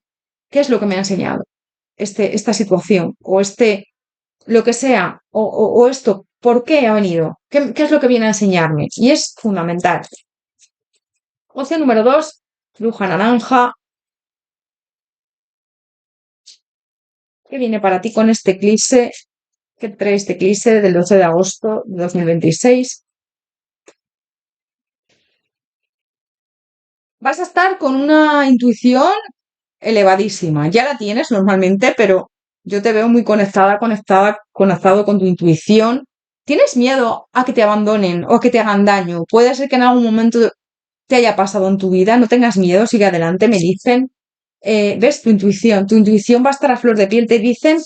¿Qué es lo que me ha enseñado esta situación? O lo que sea, o esto, ¿por qué ha venido? ¿Qué es lo que viene a enseñarme? Y es fundamental. Opción número dos, bruja naranja. ¿Qué viene para ti con este eclipse? ¿Qué trae este eclipse del 12 de agosto de 2026? Vas a estar con una intuición elevadísima. Ya la tienes normalmente, pero yo te veo muy conectado con tu intuición. ¿Tienes miedo a que te abandonen o a que te hagan daño? Puede ser que en algún momento te haya pasado en tu vida, no tengas miedo, sigue adelante, me dicen. ¿Ves? Tu intuición va a estar a flor de piel, te dicen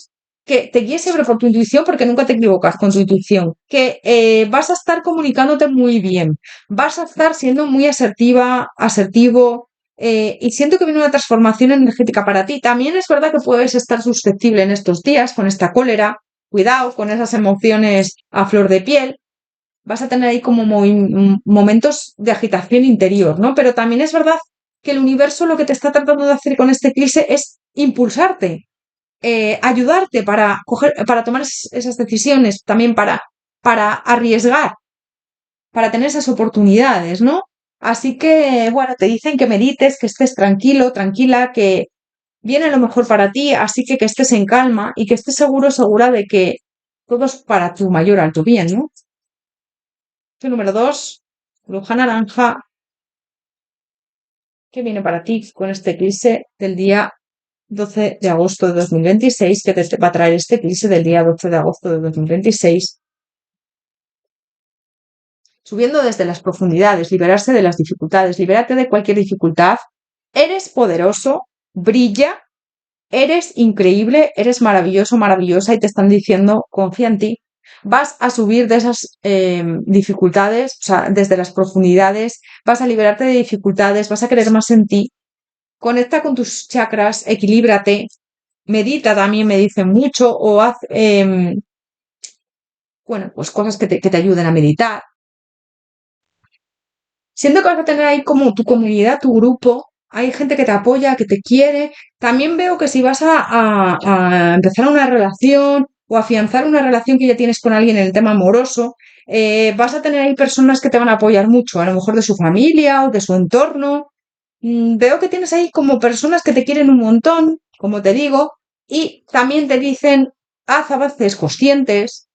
que te guíes siempre por tu intuición porque nunca te equivocas con tu intuición, que vas a estar comunicándote muy bien, vas a estar siendo muy asertiva, asertivo, y siento que viene una transformación energética para ti. También es verdad que puedes estar susceptible en estos días con esta cólera, cuidado con esas emociones a flor de piel, vas a tener ahí como momentos de agitación interior, ¿no? Pero también es verdad que el universo lo que te está tratando de hacer con este eclipse es impulsarte, ayudarte para tomar esas decisiones, también para arriesgar, para tener esas oportunidades, ¿no? Así que, bueno, te dicen que medites, que estés tranquilo, tranquila, que viene lo mejor para ti, así que estés en calma y que estés seguro, segura de que todo es para tu mayor alto bien, ¿no? Número 2, bruja naranja, que viene para ti con este eclipse del día 12 de agosto de 2026, que te va a traer este eclipse del día 12 de agosto de 2026, subiendo desde las profundidades, liberarse de las dificultades, liberarte de cualquier dificultad. Eres poderoso, brilla, eres increíble, eres maravilloso, maravillosa y te están diciendo, confía en ti. Vas a subir de esas dificultades, o sea, desde las profundidades, vas a liberarte de dificultades, vas a creer más en ti. Conecta con tus chakras, equilíbrate, medita también, me dicen mucho, o haz, bueno, pues cosas que te ayuden a meditar. Siento que vas a tener ahí como tu comunidad, tu grupo, hay gente que te apoya, que te quiere. También veo que si vas a empezar una relación o afianzar una relación que ya tienes con alguien en el tema amoroso, vas a tener ahí personas que te van a apoyar mucho, a lo mejor de su familia o de su entorno. Veo que tienes ahí como personas que te quieren un montón, como te digo, y también te dicen, haz avances conscientes,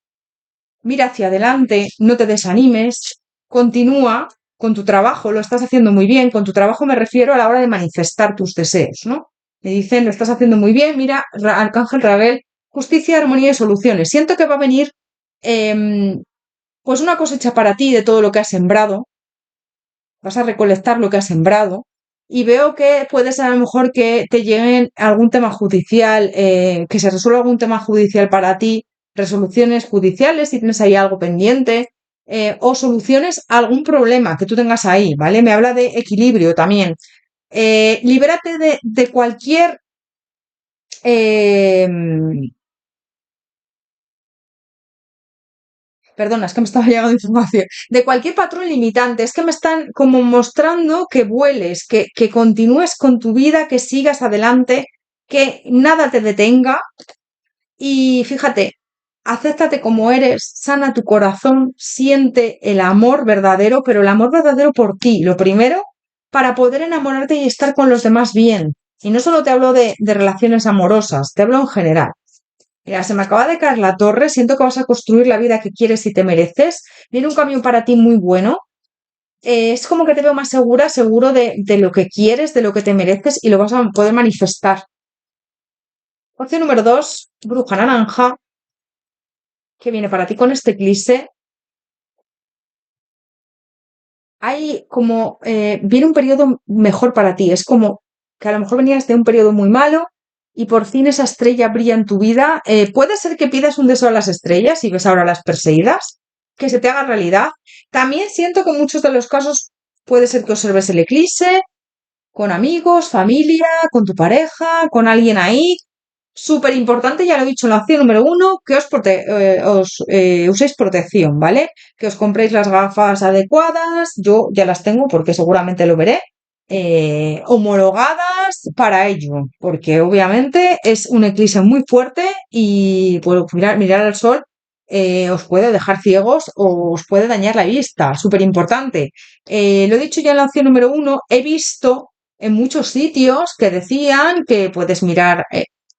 mira hacia adelante, no te desanimes, continúa con tu trabajo, lo estás haciendo muy bien. Con tu trabajo me refiero a la hora de manifestar tus deseos, ¿no? Me dicen, lo estás haciendo muy bien, mira, Arcángel Ravel, justicia, armonía y soluciones. Siento que va a venir pues una cosecha para ti de todo lo que has sembrado, vas a recolectar lo que has sembrado y veo que puede ser a lo mejor que te lleguen algún tema judicial, que se resuelva algún tema judicial para ti, resoluciones judiciales si tienes ahí algo pendiente, o soluciones a algún problema que tú tengas ahí, ¿vale? Me habla de equilibrio también. Libérate de cualquier eh, perdona, es que me estaba llegando información, de cualquier patrón limitante. Es que me están como mostrando que vueles, que continúes con tu vida, que sigas adelante, que nada te detenga. Y fíjate, acéptate como eres, sana tu corazón, siente el amor verdadero, pero el amor verdadero por ti, lo primero, para poder enamorarte y estar con los demás bien. Y no solo te hablo de relaciones amorosas, te hablo en general. Mira, se me acaba de caer la torre, siento que vas a construir la vida que quieres y te mereces. Viene un cambio para ti muy bueno. Es como que te veo más segura, seguro de lo que quieres, de lo que te mereces y lo vas a poder manifestar. Opción número 2, bruja naranja, que viene para ti con este eclipse. Hay como, viene un periodo mejor para ti. Es como que a lo mejor venías de un periodo muy malo y por fin esa estrella brilla en tu vida. Puede ser que pidas un deseo a las estrellas y ves ahora las perseguidas, que se te haga realidad. También siento que en muchos de los casos puede ser que observes el eclipse con amigos, familia, con tu pareja, con alguien ahí. Súper importante, ya lo he dicho en la opción número 1, que uséis protección, ¿vale? Que os compréis las gafas adecuadas, yo ya las tengo porque seguramente lo veré, homologadas para ello, porque obviamente es un eclipse muy fuerte y pues, mirar al sol os puede dejar ciegos o os puede dañar la vista, súper importante. Lo he dicho ya en la opción número 1, he visto en muchos sitios que decían que puedes mirar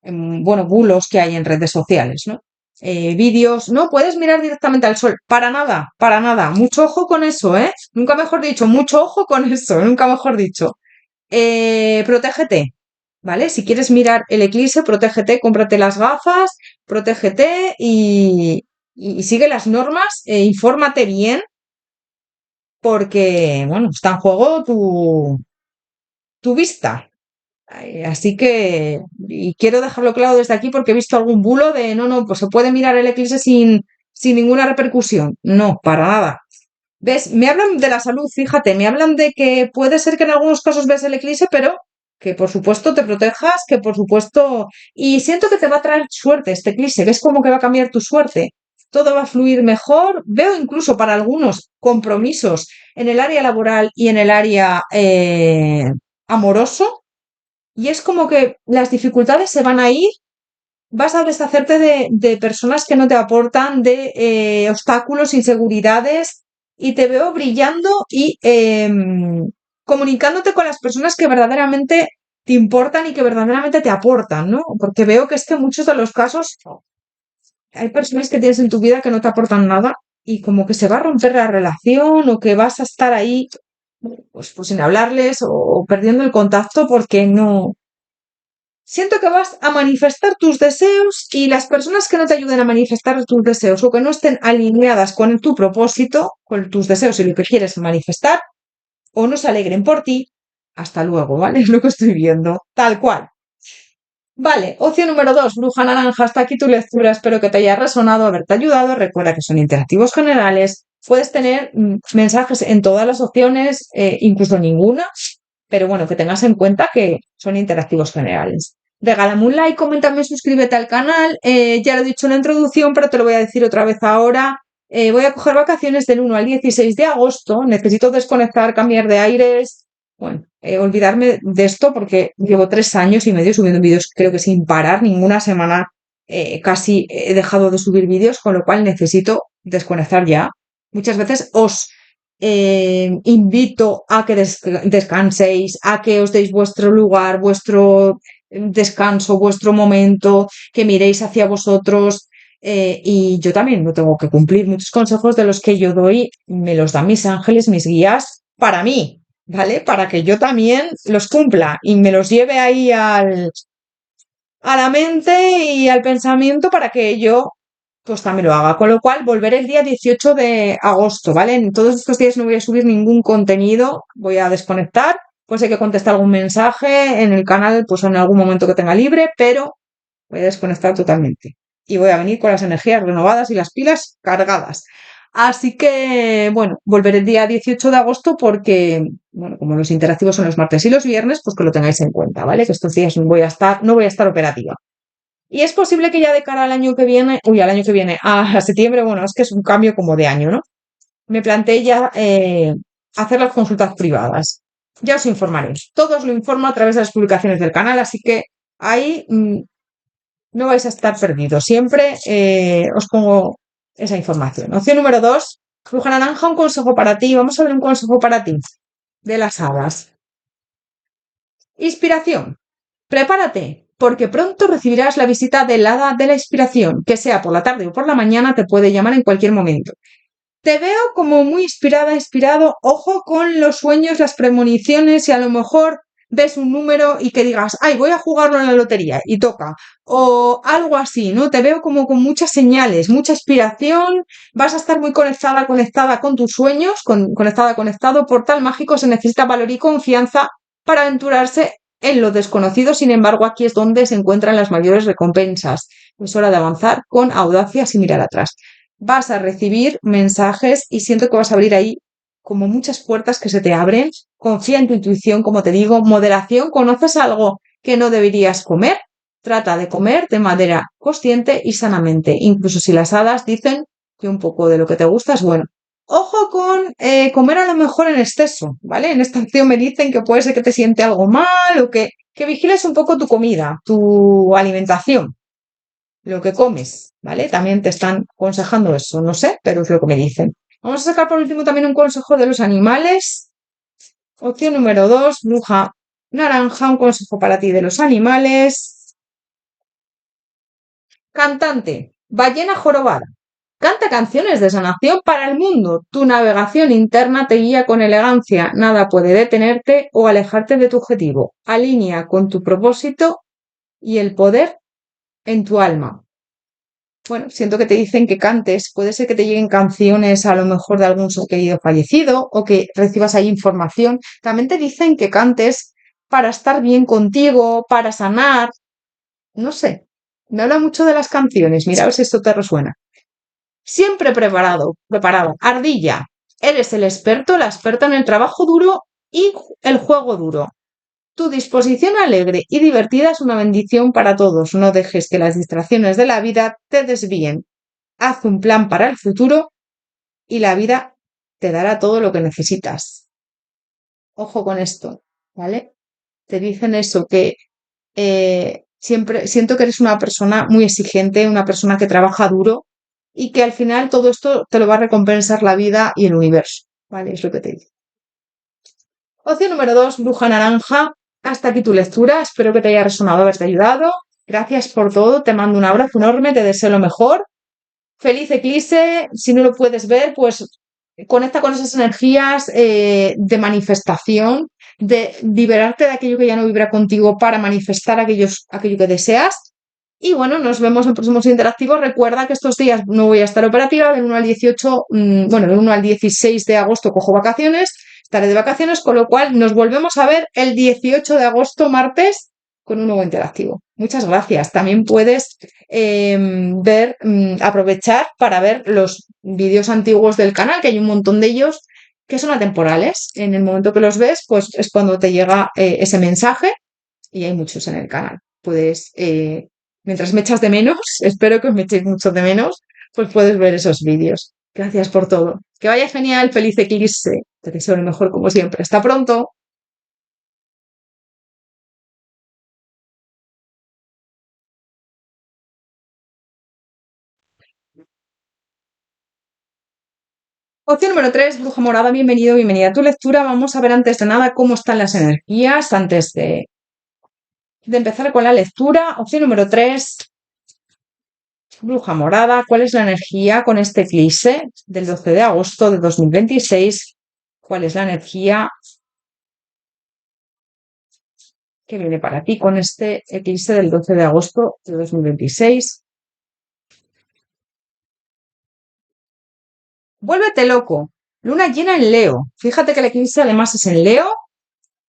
bueno, bulos que hay en redes sociales, ¿no? Vídeos, no puedes mirar directamente al sol, para nada, para nada. Mucho ojo con eso, ¿eh? Nunca mejor dicho, mucho ojo con eso, nunca mejor dicho. Protégete, ¿vale? Si quieres mirar el eclipse, protégete, cómprate las gafas, protégete y sigue las normas, infórmate bien, porque, bueno, está en juego tu vista. Así que, y quiero dejarlo claro desde aquí porque he visto algún bulo de no, no, pues se puede mirar el eclipse sin ninguna repercusión. No, para nada. ¿Ves? Me hablan de la salud, fíjate, me hablan de que puede ser que en algunos casos ves el eclipse, pero que por supuesto te protejas, que por supuesto... Y siento que te va a traer suerte este eclipse, ves como que va a cambiar tu suerte. Todo va a fluir mejor. Veo incluso para algunos compromisos en el área laboral y en el área amoroso. Y es como que las dificultades se van a ir, vas a deshacerte de personas que no te aportan, de obstáculos, inseguridades, y te veo brillando y comunicándote con las personas que verdaderamente te importan y que verdaderamente te aportan, ¿no? Porque veo que es que en muchos de los casos hay personas que tienes en tu vida que no te aportan nada y como que se va a romper la relación o que vas a estar ahí pues sin hablarles o perdiendo el contacto porque no, siento que vas a manifestar tus deseos y las personas que no te ayuden a manifestar tus deseos o que no estén alineadas con tu propósito, con tus deseos y lo que quieres manifestar, o no se alegren por ti, hasta luego, ¿vale? Es lo que estoy viendo, tal cual. Vale, opción número 2, bruja naranja, hasta aquí tu lectura, espero que te haya resonado, haberte ayudado, recuerda que son interactivos generales, puedes tener mensajes en todas las opciones, incluso ninguna, pero bueno, que tengas en cuenta que son interactivos generales. Regálame un like, coméntame, suscríbete al canal. Ya lo he dicho en la introducción, pero te lo voy a decir otra vez ahora. Voy a coger vacaciones del 1 al 16 de agosto. Necesito desconectar, cambiar de aires. Bueno, olvidarme de esto porque llevo 3 años y medio subiendo vídeos, creo que sin parar, ninguna semana casi he dejado de subir vídeos, con lo cual necesito desconectar ya. Muchas veces os invito a que descanséis, a que os deis vuestro lugar, vuestro descanso, vuestro momento, que miréis hacia vosotros. Y yo también no tengo que cumplir muchos consejos de los que yo doy, me los dan mis ángeles, mis guías, para mí, ¿vale? Para que yo también los cumpla y me los lleve ahí a la mente y al pensamiento para que yo pues también lo haga. Con lo cual, volveré el día 18 de agosto, ¿vale? En todos estos días no voy a subir ningún contenido, voy a desconectar, pues hay que contestar algún mensaje en el canal, pues en algún momento que tenga libre, pero voy a desconectar totalmente. Y voy a venir con las energías renovadas y las pilas cargadas. Así que, bueno, volveré el día 18 de agosto porque, bueno, como los interactivos son los martes y los viernes, pues que lo tengáis en cuenta, ¿vale? Que estos días no voy a estar operativa. Y es posible que ya de cara al año que viene, al año que viene, a septiembre, bueno, es que es un cambio como de año, ¿no? Me planteé ya hacer las consultas privadas. Ya os informaré. Todo os lo informo a través de las publicaciones del canal, así que ahí no vais a estar perdidos. Siempre os pongo esa información. Opción número 2, bruja naranja, un consejo para ti. Vamos a ver un consejo para ti de las hadas. Inspiración. Prepárate, porque pronto recibirás la visita del hada de la inspiración, que sea por la tarde o por la mañana, te puede llamar en cualquier momento. Te veo como muy inspirada, inspirado. Ojo con los sueños, las premoniciones, y a lo mejor ves un número y que digas, ay, voy a jugarlo en la lotería y toca. O algo así, ¿no? Te veo como con muchas señales, mucha inspiración. Vas a estar muy conectada, conectada con tus sueños, conectada, conectado. Portal mágico, se necesita valor y confianza para aventurarse en lo desconocido. Sin embargo, aquí es donde se encuentran las mayores recompensas. Es hora de avanzar con audacia sin mirar atrás. Vas a recibir mensajes y siento que vas a abrir ahí como muchas puertas que se te abren. Confía en tu intuición, como te digo, moderación. ¿Conoces algo que no deberías comer? Trata de comer de manera consciente y sanamente, incluso si las hadas dicen que un poco de lo que te gusta es bueno. Ojo con comer a lo mejor en exceso, ¿vale? En esta acción me dicen que puede ser que te siente algo mal o que vigiles un poco tu comida, tu alimentación, lo que comes, ¿vale? También te están aconsejando eso, no sé, pero es lo que me dicen. Vamos a sacar por último también un consejo de los animales. Opción número 2, bruja naranja, un consejo para ti de los animales. Cantante, ballena jorobada. Canta canciones de sanación para el mundo. Tu navegación interna te guía con elegancia. Nada puede detenerte o alejarte de tu objetivo. Alinea con tu propósito y el poder en tu alma. Bueno, siento que te dicen que cantes. Puede ser que te lleguen canciones a lo mejor de algún ser querido fallecido o que recibas ahí información. También te dicen que cantes para estar bien contigo, para sanar. No sé. Me habla mucho de las canciones. Mira a ver si esto te resuena. Siempre preparado, preparado. Ardilla, eres el experto, la experta en el trabajo duro y el juego duro. Tu disposición alegre y divertida es una bendición para todos. No dejes que las distracciones de la vida te desvíen. Haz un plan para el futuro y la vida te dará todo lo que necesitas. Ojo con esto, ¿vale? Te dicen eso, que siempre siento que eres una persona muy exigente, una persona que trabaja duro y que al final todo esto te lo va a recompensar la vida y el universo, ¿vale? Es lo que te digo. Opción número 2, bruja naranja. Hasta aquí tu lectura. Espero que te haya resonado, haberte ayudado. Gracias por todo. Te mando un abrazo enorme. Te deseo lo mejor. Feliz eclipse. Si no lo puedes ver, pues conecta con esas energías de manifestación, de liberarte de aquello que ya no vibra contigo para manifestar aquello que deseas. Y bueno, nos vemos en próximos interactivos. Recuerda que estos días no voy a estar operativa, del 1 al 18, bueno, del 1 al 16 de agosto cojo vacaciones, estaré de vacaciones, con lo cual nos volvemos a ver el 18 de agosto, martes, con un nuevo interactivo. Muchas gracias. También puedes aprovechar para ver los vídeos antiguos del canal, que hay un montón de ellos que son atemporales. En el momento que los ves, pues es cuando te llega ese mensaje y hay muchos en el canal. Puedes, mientras me echas de menos, espero que me echéis mucho de menos, pues puedes ver esos vídeos. Gracias por todo. Que vaya genial, feliz eclipse. Te deseo lo mejor como siempre. Hasta pronto. Opción número 3, bruja morada, bienvenido, bienvenida a tu lectura. Vamos a ver antes de nada cómo están las energías antes de empezar con la lectura. Opción número 3, bruja morada, ¿cuál es la energía con este eclipse del 12 de agosto de 2026? ¿Cuál es la energía que viene para ti con este eclipse del 12 de agosto de 2026? Vuélvete loco. Luna llena en Leo. Fíjate que el eclipse además es en Leo.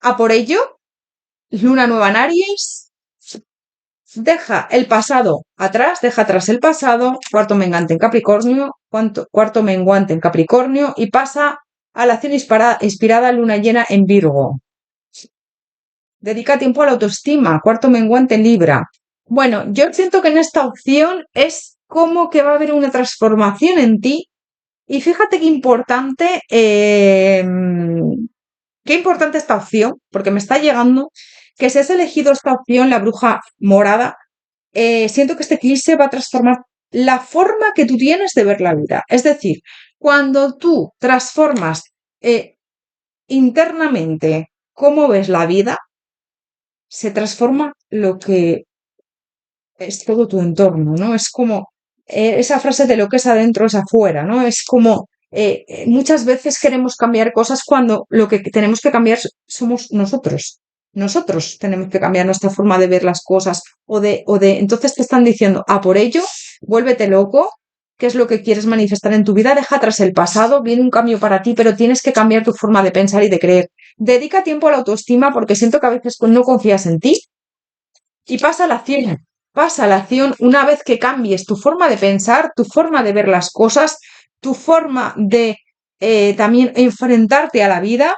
A por ello, luna nueva en Aries. Deja el pasado atrás, deja atrás el pasado, cuarto menguante en Capricornio, cuarto menguante en Capricornio y pasa a la acción inspirada luna llena en Virgo. Dedica tiempo a la autoestima, cuarto menguante en Libra. Bueno, yo siento que en esta opción es como que va a haber una transformación en ti y fíjate qué importante esta opción, porque me está llegando que si has elegido esta opción, la bruja morada, siento que este eclipse va a transformar la forma que tú tienes de ver la vida. Es decir, cuando tú transformas internamente cómo ves la vida, se transforma lo que es todo tu entorno, ¿no? Es como esa frase de lo que es adentro es afuera, ¿no? Es como muchas veces queremos cambiar cosas cuando lo que tenemos que cambiar somos nosotros. Nosotros tenemos que cambiar nuestra forma de ver las cosas entonces te están diciendo, a por ello, vuélvete loco, qué es lo que quieres manifestar en tu vida, deja atrás el pasado, viene un cambio para ti, pero tienes que cambiar tu forma de pensar y de creer. Dedica tiempo a la autoestima porque siento que a veces no confías en ti y pasa a la acción. Pasa a la acción una vez que cambies tu forma de pensar, tu forma de ver las cosas, tu forma de también enfrentarte a la vida,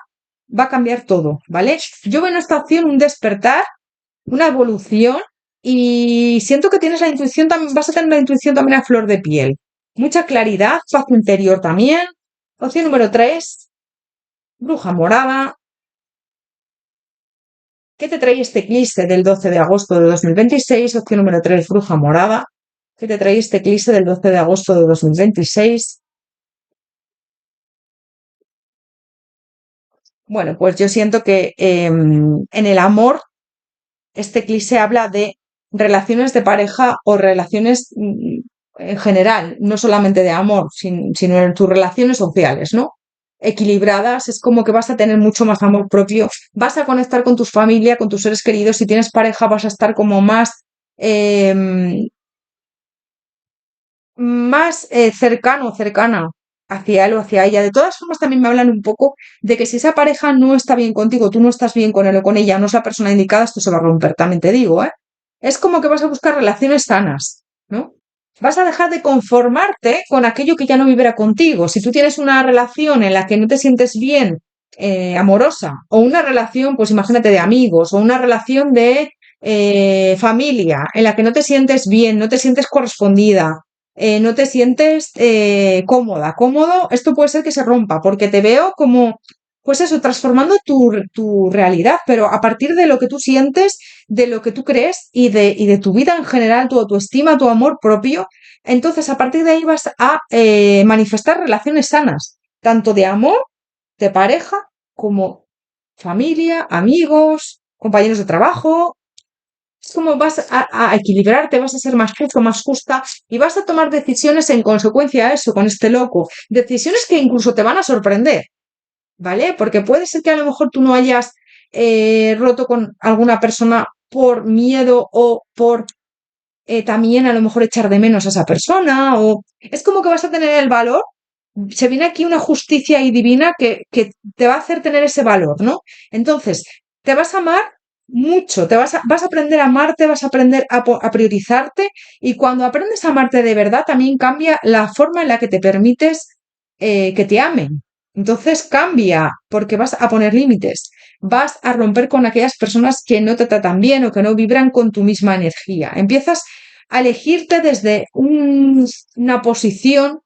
va a cambiar todo, ¿vale? Yo veo en esta acción un despertar, una evolución y siento que tienes la intuición, vas a tener la intuición también a flor de piel. Mucha claridad, paz interior también. Opción número 3, bruja morada. ¿Qué te trae este eclipse del 12 de agosto de 2026? Opción número 3, bruja morada. ¿Qué te trae este eclipse del 12 de agosto de 2026? Bueno, pues yo siento que en el amor, este eclipse habla de relaciones de pareja o relaciones en general, no solamente de amor, sino en tus relaciones sociales, ¿no? Equilibradas, es como que vas a tener mucho más amor propio, vas a conectar con tu familia, con tus seres queridos, si tienes pareja vas a estar como eh, más cercano o cercana hacia él o hacia ella. De todas formas, también me hablan un poco de que si esa pareja no está bien contigo, tú no estás bien con él o con ella, no es la persona indicada, esto se va a romper, también te digo, ¿eh? Es como que vas a buscar relaciones sanas, ¿no? Vas a dejar de conformarte con aquello que ya no vivirá contigo. Si tú tienes una relación en la que no te sientes bien, amorosa, o una relación, pues imagínate, de amigos, o una relación de familia, en la que no te sientes bien, no te sientes correspondida, no te sientes cómoda, cómodo, esto puede ser que se rompa, porque te veo como, pues eso, transformando tu realidad, pero a partir de lo que tú sientes, de lo que tú crees y de tu vida en general, tu autoestima, tu amor propio, entonces a partir de ahí vas a manifestar relaciones sanas, tanto de amor, de pareja, como familia, amigos, compañeros de trabajo, es como vas a equilibrarte, vas a ser más justo, más justa y vas a tomar decisiones en consecuencia a eso, con este loco. Decisiones que incluso te van a sorprender, ¿vale? Porque puede ser que a lo mejor tú no hayas roto con alguna persona por miedo o por también a lo mejor echar de menos a esa persona o es como que vas a tener el valor. Se viene aquí una justicia y divina que te va a hacer tener ese valor, ¿no? Entonces, te vas a amar mucho, vas a aprender a amarte, vas a aprender a priorizarte y cuando aprendes a amarte de verdad también cambia la forma en la que te permites que te amen. Entonces cambia porque vas a poner límites, vas a romper con aquellas personas que no te tratan bien o que no vibran con tu misma energía. Empiezas a elegirte desde una posición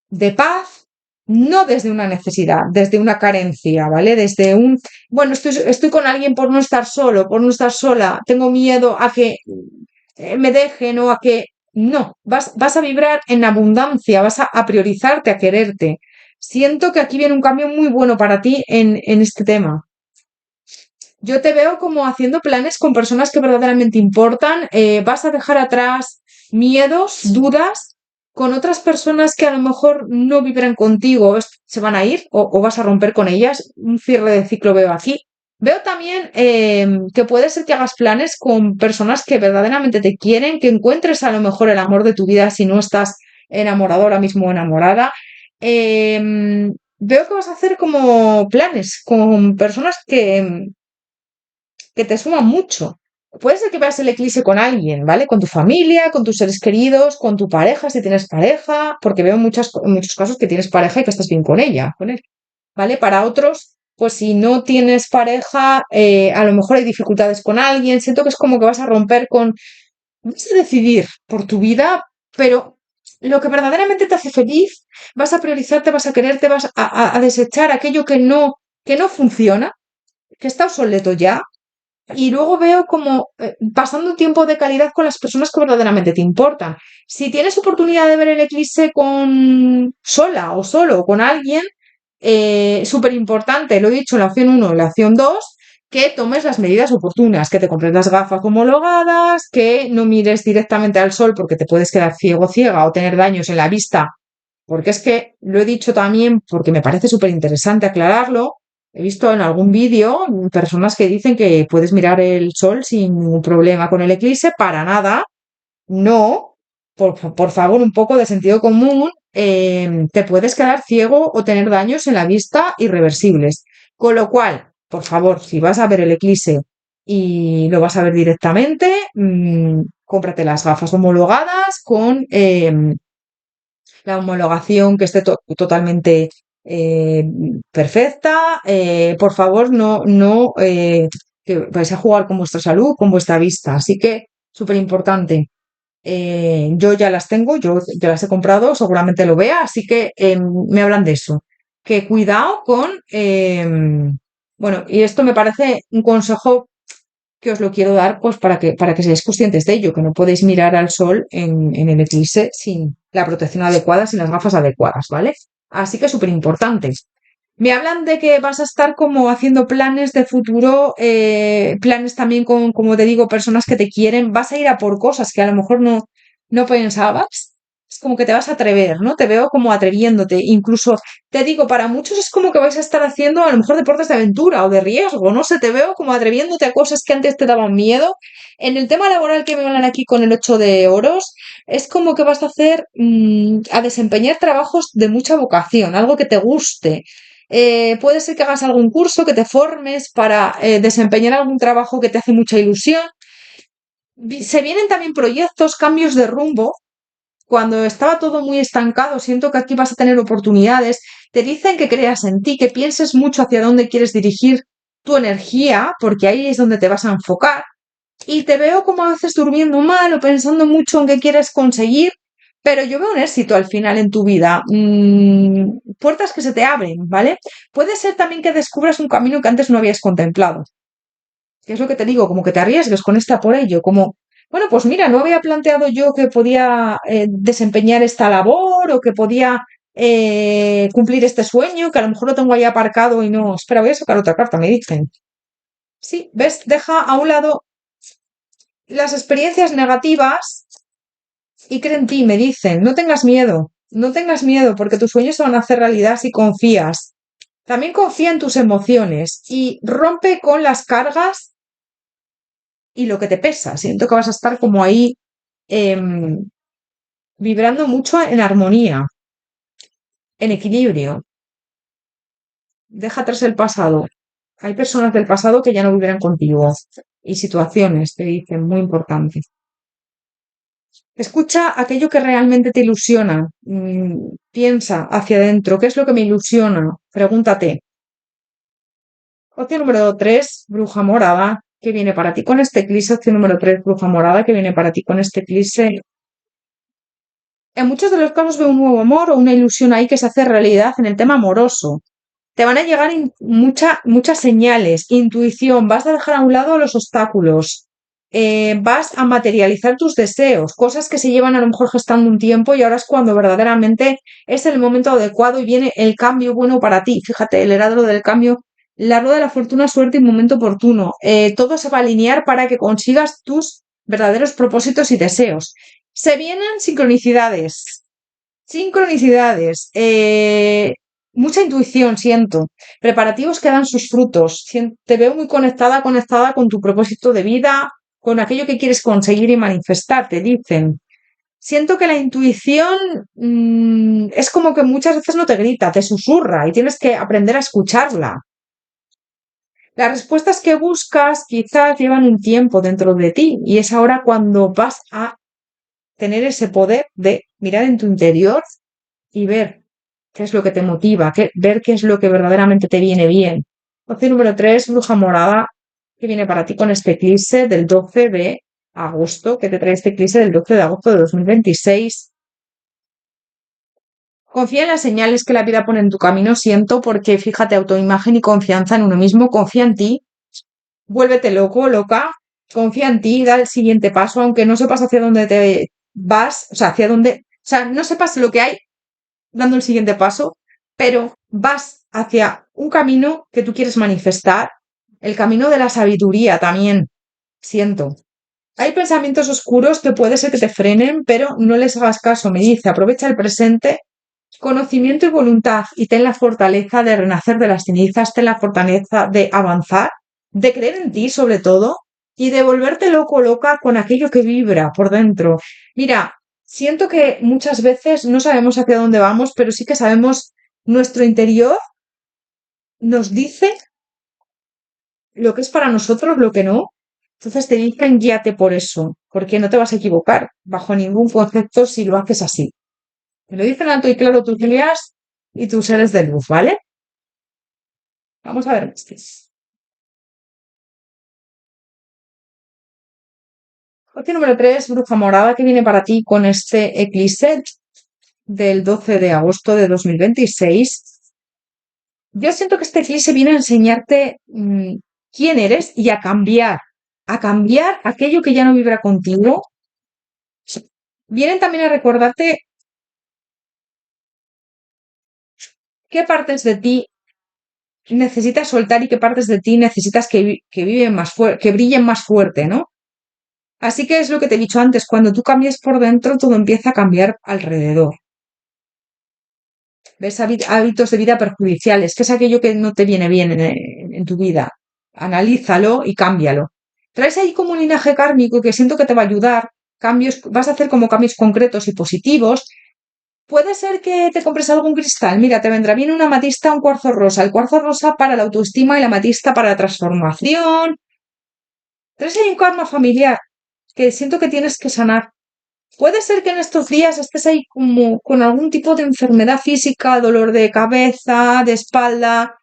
de paz, no desde una necesidad, desde una carencia, ¿vale? Desde bueno, estoy con alguien por no estar solo, por no estar sola, tengo miedo a que me dejen o a que... No, vas a vibrar en abundancia, vas a priorizarte, a quererte. Siento que aquí viene un cambio muy bueno para ti en este tema. Yo te veo como haciendo planes con personas que verdaderamente importan, vas a dejar atrás miedos, dudas, con otras personas que a lo mejor no vibran contigo, se van a ir o vas a romper con ellas. Un cierre de ciclo veo aquí. Veo también que puede ser que hagas planes con personas que verdaderamente te quieren, que encuentres a lo mejor el amor de tu vida si no estás enamorado ahora mismo o enamorada. Veo que vas a hacer como planes con personas que te suman mucho. Puede ser que veas el eclipse con alguien, ¿vale? Con tu familia, con tus seres queridos, con tu pareja, si tienes pareja, porque veo en muchos casos que tienes pareja y que estás bien con ella, con él, ¿vale? Para otros, pues si no tienes pareja, a lo mejor hay dificultades con alguien, siento que es como que vas a romper vas a decidir por tu vida, pero lo que verdaderamente te hace feliz, vas a priorizarte, vas a quererte, vas a desechar aquello que no funciona, que está obsoleto ya, y luego veo como pasando tiempo de calidad con las personas que verdaderamente te importan. Si tienes oportunidad de ver el eclipse con sola o solo o con alguien, súper importante, lo he dicho en la opción 1 y la opción 2, que tomes las medidas oportunas, que te compres las gafas homologadas, que no mires directamente al sol porque te puedes quedar ciego o ciega o tener daños en la vista, porque es que lo he dicho también porque me parece súper interesante aclararlo. He visto en algún vídeo personas que dicen que puedes mirar el sol sin ningún problema con el eclipse, para nada. No, por favor, un poco de sentido común. Te puedes quedar ciego o tener daños en la vista irreversibles. Con lo cual, por favor, si vas a ver el eclipse y lo vas a ver directamente, cómprate las gafas homologadas con la homologación que esté totalmente eh, perfecta. Por favor, no, que vais a jugar con vuestra salud, con vuestra vista. Así que, súper importante. Yo ya las tengo, yo ya las he comprado, seguramente lo vea, así que me hablan de eso. Que cuidado con, bueno, y esto me parece un consejo que os lo quiero dar pues para que seáis conscientes de ello, que no podéis mirar al sol en el eclipse sin la protección adecuada, sin las gafas adecuadas, ¿vale? Así que súper importante. Me hablan de que vas a estar como haciendo planes de futuro, planes también con, como te digo, personas que te quieren, vas a ir a por cosas que a lo mejor no pensabas. como que te vas a atrever, ¿no? Te veo como atreviéndote. Incluso te digo, para muchos es como que vais a estar haciendo a lo mejor deportes de aventura o de riesgo, no sé, te veo como atreviéndote a cosas que antes te daban miedo. En el tema laboral que me hablan aquí con el 8 de oros, es como que vas a hacer, a desempeñar trabajos de mucha vocación, algo que te guste. Puede ser que hagas algún curso, que te formes para desempeñar algún trabajo que te hace mucha ilusión. Se vienen también proyectos, cambios de rumbo. Cuando estaba todo muy estancado, siento que aquí vas a tener oportunidades. Te dicen que creas en ti, que pienses mucho hacia dónde quieres dirigir tu energía, porque ahí es donde te vas a enfocar. Y te veo como a veces durmiendo mal o pensando mucho en qué quieres conseguir, pero yo veo un éxito al final en tu vida. Puertas que se te abren, ¿vale? Puede ser también que descubras un camino que antes no habías contemplado. ¿Qué es lo que te digo? Como que te arriesgues con esta por ello, como, bueno, pues mira, no había planteado yo que podía desempeñar esta labor o que podía cumplir este sueño, que a lo mejor lo tengo ahí aparcado y no, espera, voy a sacar otra carta, me dicen. Sí, ves, deja a un lado las experiencias negativas y cree en ti, me dicen, no tengas miedo, no tengas miedo porque tus sueños se van a hacer realidad si confías. También confía en tus emociones y rompe con las cargas y lo que te pesa. Siento que vas a estar como ahí em, vibrando mucho en armonía, en equilibrio. Deja atrás el pasado. Hay personas del pasado que ya no vivirán contigo y situaciones, te dicen, muy importantes. Escucha aquello que realmente te ilusiona. Piensa hacia adentro. ¿Qué es lo que me ilusiona? Pregúntate. Opción número 3, bruja morada, que viene para ti con este eclipse. Opción número 3, bruja morada, que viene para ti con este eclipse. En muchos de los casos veo un nuevo amor o una ilusión ahí que se hace realidad en el tema amoroso. Te van a llegar muchas señales, intuición, vas a dejar a un lado los obstáculos, vas a materializar tus deseos, cosas que se llevan a lo mejor gestando un tiempo y ahora es cuando verdaderamente es el momento adecuado y viene el cambio bueno para ti. Fíjate, el heraldo del cambio, la rueda de la fortuna, suerte y momento oportuno. Todo se va a alinear para que consigas tus verdaderos propósitos y deseos. Se vienen sincronicidades. Sincronicidades. Mucha intuición, siento. Preparativos que dan sus frutos. Te veo muy conectada, conectada con tu propósito de vida, con aquello que quieres conseguir y manifestar, te dicen. Siento que la intuición es como que muchas veces no te grita, te susurra y tienes que aprender a escucharla. Las respuestas que buscas quizás llevan un tiempo dentro de ti y es ahora cuando vas a tener ese poder de mirar en tu interior y ver qué es lo que te motiva, ver qué es lo que verdaderamente te viene bien. Opción número 3, bruja morada, que viene para ti con este eclipse del 12 de agosto, que te trae este eclipse del 12 de agosto de 2026. Confía en las señales que la vida pone en tu camino, siento, porque fíjate, autoimagen y confianza en uno mismo, confía en ti, vuélvete loco, loca, confía en ti, da el siguiente paso, aunque no sepas hacia dónde te vas, o sea, hacia dónde, o sea, no sepas lo que hay dando el siguiente paso, pero vas hacia un camino que tú quieres manifestar, el camino de la sabiduría también, siento. Hay pensamientos oscuros que puede ser que te frenen, pero no les hagas caso, me dice, aprovecha el presente, conocimiento y voluntad y ten la fortaleza de renacer de las cenizas, ten la fortaleza de avanzar, de creer en ti sobre todo y de volverte loco o loca con aquello que vibra por dentro. Mira, siento que muchas veces no sabemos hacia dónde vamos, pero sí que sabemos nuestro interior nos dice lo que es para nosotros, lo que no. Entonces te dicen guíate por eso, porque no te vas a equivocar bajo ningún concepto si lo haces así. Me lo dicen alto y claro tus guías y tus seres de luz, ¿vale? Vamos a ver este. Opción número 3, bruja morada, que viene para ti con este eclipse del 12 de agosto de 2026. Yo siento que este eclipse viene a enseñarte quién eres y a cambiar aquello que ya no vibra contigo. Vienen también a recordarte qué partes de ti necesitas soltar y qué partes de ti necesitas que viven más que brillen más fuerte, ¿no? Así que es lo que te he dicho antes, cuando tú cambies por dentro, todo empieza a cambiar alrededor. ¿Ves hábitos de vida perjudiciales? ¿Qué es aquello que no te viene bien en tu vida? Analízalo y cámbialo. Traes ahí como un linaje kármico que siento que te va a ayudar. Cambios, vas a hacer como cambios concretos y positivos. Puede ser que te compres algún cristal. Mira, te vendrá bien una amatista, un cuarzo rosa. El cuarzo rosa para la autoestima y la amatista para la transformación. Traes ahí un karma familiar que siento que tienes que sanar. Puede ser que en estos días estés ahí como con algún tipo de enfermedad física, dolor de cabeza, de espalda.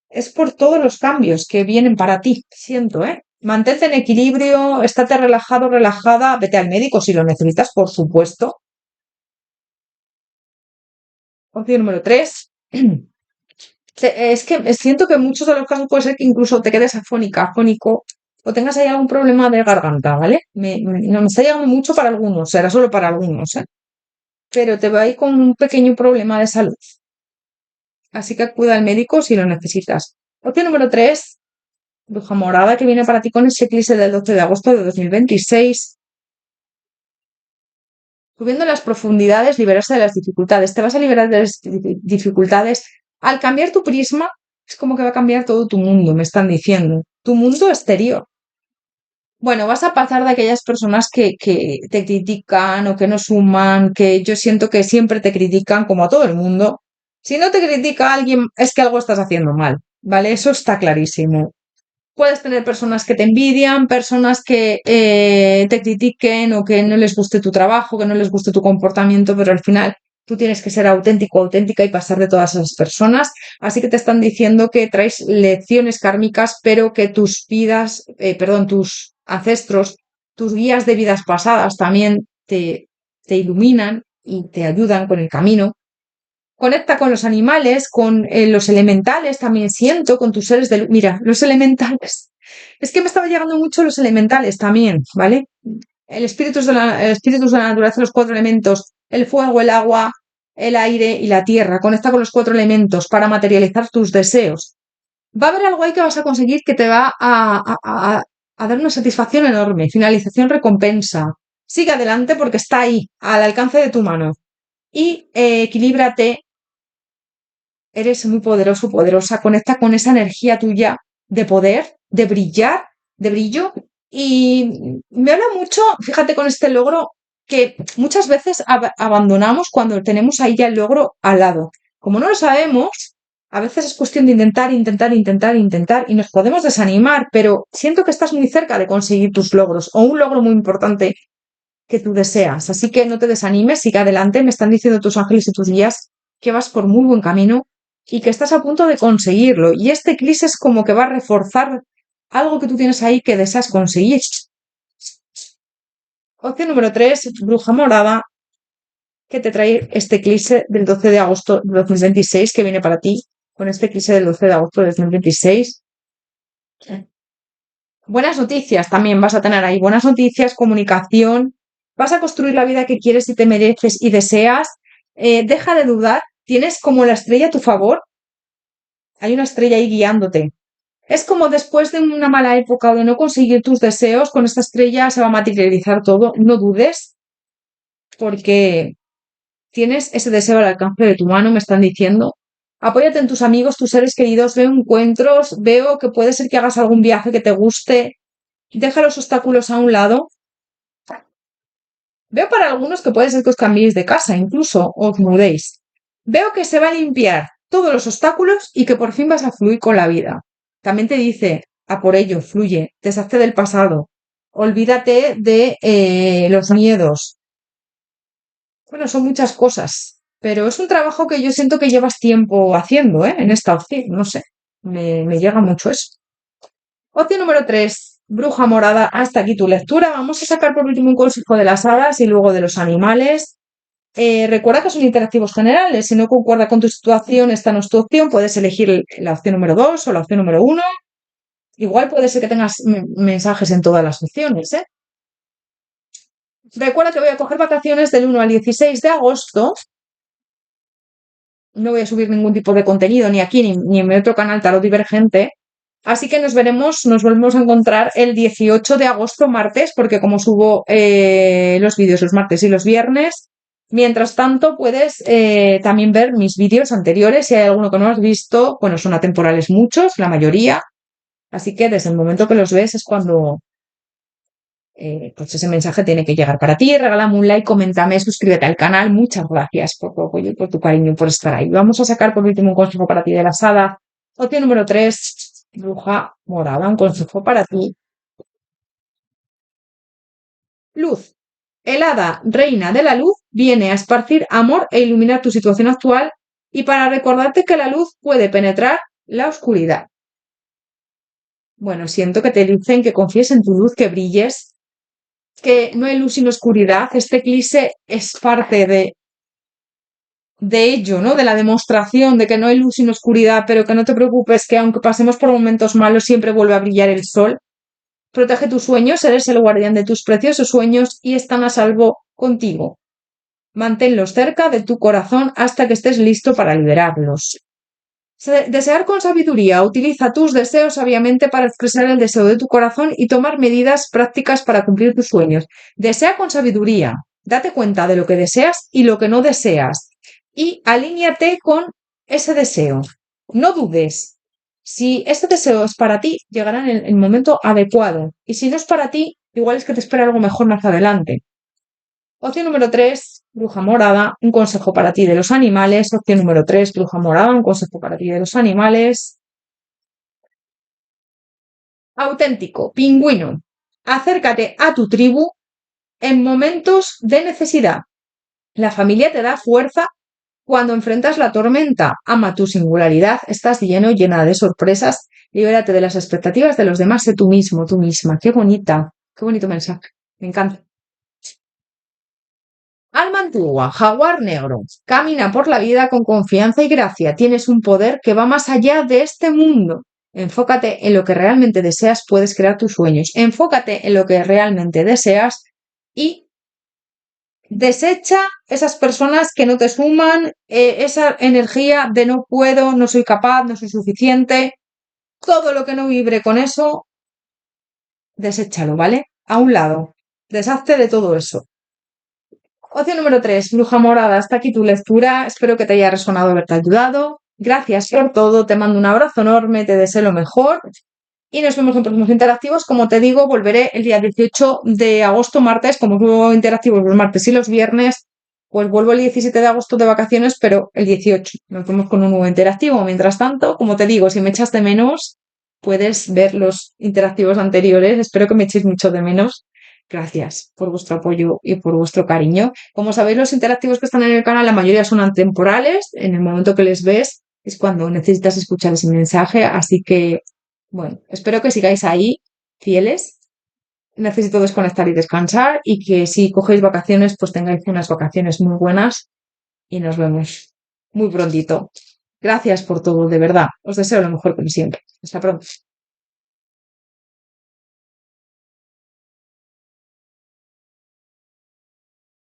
Es por todos los cambios que vienen para ti, siento, ¿eh? Mantente en equilibrio, estate relajado, relajada, vete al médico si lo necesitas, por supuesto. Opción número 3. Es que siento que en muchos de los casos puede ser que incluso te quedes afónica, afónico, o tengas ahí algún problema de garganta, ¿vale? No me está llegando mucho para algunos, será solo para algunos, ¿eh? Pero te va a ir con un pequeño problema de salud. Así que acude al médico si lo necesitas. Opción número 3, bruja morada, que viene para ti con ese eclipse del 12 de agosto de 2026. Subiendo las profundidades, liberarse de las dificultades. Te vas a liberar de las dificultades. Al cambiar tu prisma, es como que va a cambiar todo tu mundo, me están diciendo. Tu mundo exterior. Bueno, vas a pasar de aquellas personas que te critican o que no suman, que yo siento que siempre te critican, como a todo el mundo. Si no te critica alguien, es que algo estás haciendo mal, ¿vale? Eso está clarísimo. Puedes tener personas que te envidian, personas que te critiquen o que no les guste tu trabajo, que no les guste tu comportamiento, pero al final tú tienes que ser auténtico, auténtica y pasar de todas esas personas. Así que te están diciendo que traes lecciones kármicas, pero que tus vidas, perdón, tus ancestros, tus guías de vidas pasadas también te iluminan y te ayudan con el camino. Conecta con los animales, con los elementales, también siento, con tus seres de luz. Mira, los elementales. Es que me estaba llegando mucho los elementales también, ¿vale? El espíritu de la naturaleza, los cuatro elementos, el fuego, el agua, el aire y la tierra. Conecta con los cuatro elementos para materializar tus deseos. Va a haber algo ahí que vas a conseguir que te va a dar una satisfacción enorme. Finalización, recompensa. Sigue adelante porque está ahí, al alcance de tu mano. Y equilíbrate. Eres muy poderoso, poderosa, conecta con esa energía tuya de poder, de brillar, de brillo. Y me habla mucho, fíjate con este logro, que muchas veces abandonamos cuando tenemos ahí ya el logro al lado. Como no lo sabemos, a veces es cuestión de intentar, intentar, intentar, intentar y nos podemos desanimar, pero siento que estás muy cerca de conseguir tus logros o un logro muy importante que tú deseas. Así que no te desanimes, sigue adelante. Me están diciendo tus ángeles y tus guías que vas por muy buen camino y que estás a punto de conseguirlo. Y este eclipse es como que va a reforzar algo que tú tienes ahí que deseas conseguir. Opción número 3, bruja morada, que te trae este eclipse del 12 de agosto de 2026 que viene para ti con este eclipse del 12 de agosto de 2026. Buenas noticias también vas a tener ahí, buenas noticias, comunicación, vas a construir la vida que quieres y te mereces y deseas. Deja de dudar, tienes como la estrella a tu favor, hay una estrella ahí guiándote. Es como después de una mala época o de no conseguir tus deseos, con esta estrella se va a materializar todo. No dudes, porque tienes ese deseo al alcance de tu mano, me están diciendo. Apóyate en tus amigos, tus seres queridos, veo encuentros, veo que puede ser que hagas algún viaje que te guste. Deja los obstáculos a un lado. Veo para algunos que puede ser que os cambiéis de casa, incluso os mudéis. Veo que se va a limpiar todos los obstáculos y que por fin vas a fluir con la vida. También te dice, a por ello, fluye, deshazte del pasado, olvídate de los miedos. Bueno, son muchas cosas, pero es un trabajo que yo siento que llevas tiempo haciendo, ¿eh? En esta opción, no sé, me llega mucho eso. Opción número 3, bruja morada. Hasta aquí tu lectura. Vamos a sacar por último un consejo de las hadas y luego de los animales. Recuerda que son interactivos generales. Si no concuerda con tu situación, esta no es tu opción. Puedes elegir la opción número 2 o la opción número 1. Igual puede ser que tengas mensajes en todas las opciones, ¿eh? Recuerda que voy a coger vacaciones del 1 al 16 de agosto. No voy a subir ningún tipo de contenido ni aquí ni en mi otro canal Tarot Divergente. Así que nos volvemos a encontrar el 18 de agosto, martes, porque como subo los vídeos los martes y los viernes, mientras tanto puedes también ver mis vídeos anteriores. Si hay alguno que no has visto, bueno, son atemporales muchos, la mayoría. Así que desde el momento que los ves es cuando pues ese mensaje tiene que llegar para ti. Regálame un like, coméntame, suscríbete al canal. Muchas gracias por tu apoyo y por tu cariño y por estar ahí. Vamos a sacar por último un consejo para ti de la Sada. Opción número 3, bruja morada, un consejo para ti. Luz. El hada reina de la luz viene a esparcir amor e iluminar tu situación actual y para recordarte que la luz puede penetrar la oscuridad. Bueno, siento que te dicen que confíes en tu luz, que brilles, que no hay luz sin oscuridad. Este eclipse es parte de ello, ¿no? De la demostración de que no hay luz sin oscuridad, pero que no te preocupes, que aunque pasemos por momentos malos, siempre vuelve a brillar el sol. Protege tus sueños, eres el guardián de tus preciosos sueños y están a salvo contigo. Manténlos cerca de tu corazón hasta que estés listo para liberarlos. Desear con sabiduría. Utiliza tus deseos sabiamente para expresar el deseo de tu corazón y tomar medidas prácticas para cumplir tus sueños. Desea con sabiduría. Date cuenta de lo que deseas y lo que no deseas. Y alíñate con ese deseo. No dudes. Si este deseo es para ti, llegará en el momento adecuado. Y si no es para ti, igual es que te espera algo mejor más adelante. Opción número 3, bruja morada, un consejo para ti de los animales. Opción número 3, bruja morada, un consejo para ti de los animales. Auténtico, pingüino. Acércate a tu tribu en momentos de necesidad. La familia te da fuerza cuando enfrentas la tormenta. Ama tu singularidad, estás llena de sorpresas. Libérate de las expectativas de los demás, sé tú mismo, tú misma. Qué bonita, qué bonito mensaje. Me encanta. Alma antigua, jaguar negro. Camina por la vida con confianza y gracia. Tienes un poder que va más allá de este mundo. Enfócate en lo que realmente deseas, puedes crear tus sueños. Enfócate en lo que realmente deseas y desecha esas personas que no te suman, esa energía de no puedo, no soy capaz, no soy suficiente. Todo lo que no vibre con eso, deséchalo, ¿vale? A un lado. Deshazte de todo eso. Opción número 3, bruja morada. Hasta aquí tu lectura. Espero que te haya resonado, haberte ayudado. Gracias por todo. Te mando un abrazo enorme. Te deseo lo mejor. Y nos vemos en próximos interactivos. Como te digo, volveré el día 18 de agosto, martes. Como nuevo interactivos los martes y los viernes, pues vuelvo el 17 de agosto de vacaciones, pero el 18 nos vemos con un nuevo interactivo. Mientras tanto, como te digo, si me echas de menos, puedes ver los interactivos anteriores. Espero que me echéis mucho de menos. Gracias por vuestro apoyo y por vuestro cariño. Como sabéis, los interactivos que están en el canal, la mayoría son atemporales. En el momento que les ves es cuando necesitas escuchar ese mensaje. Así que, bueno, espero que sigáis ahí, fieles. Necesito desconectar y descansar y que si cogéis vacaciones, pues tengáis unas vacaciones muy buenas y nos vemos muy prontito. Gracias por todo, de verdad. Os deseo lo mejor como siempre. Hasta pronto.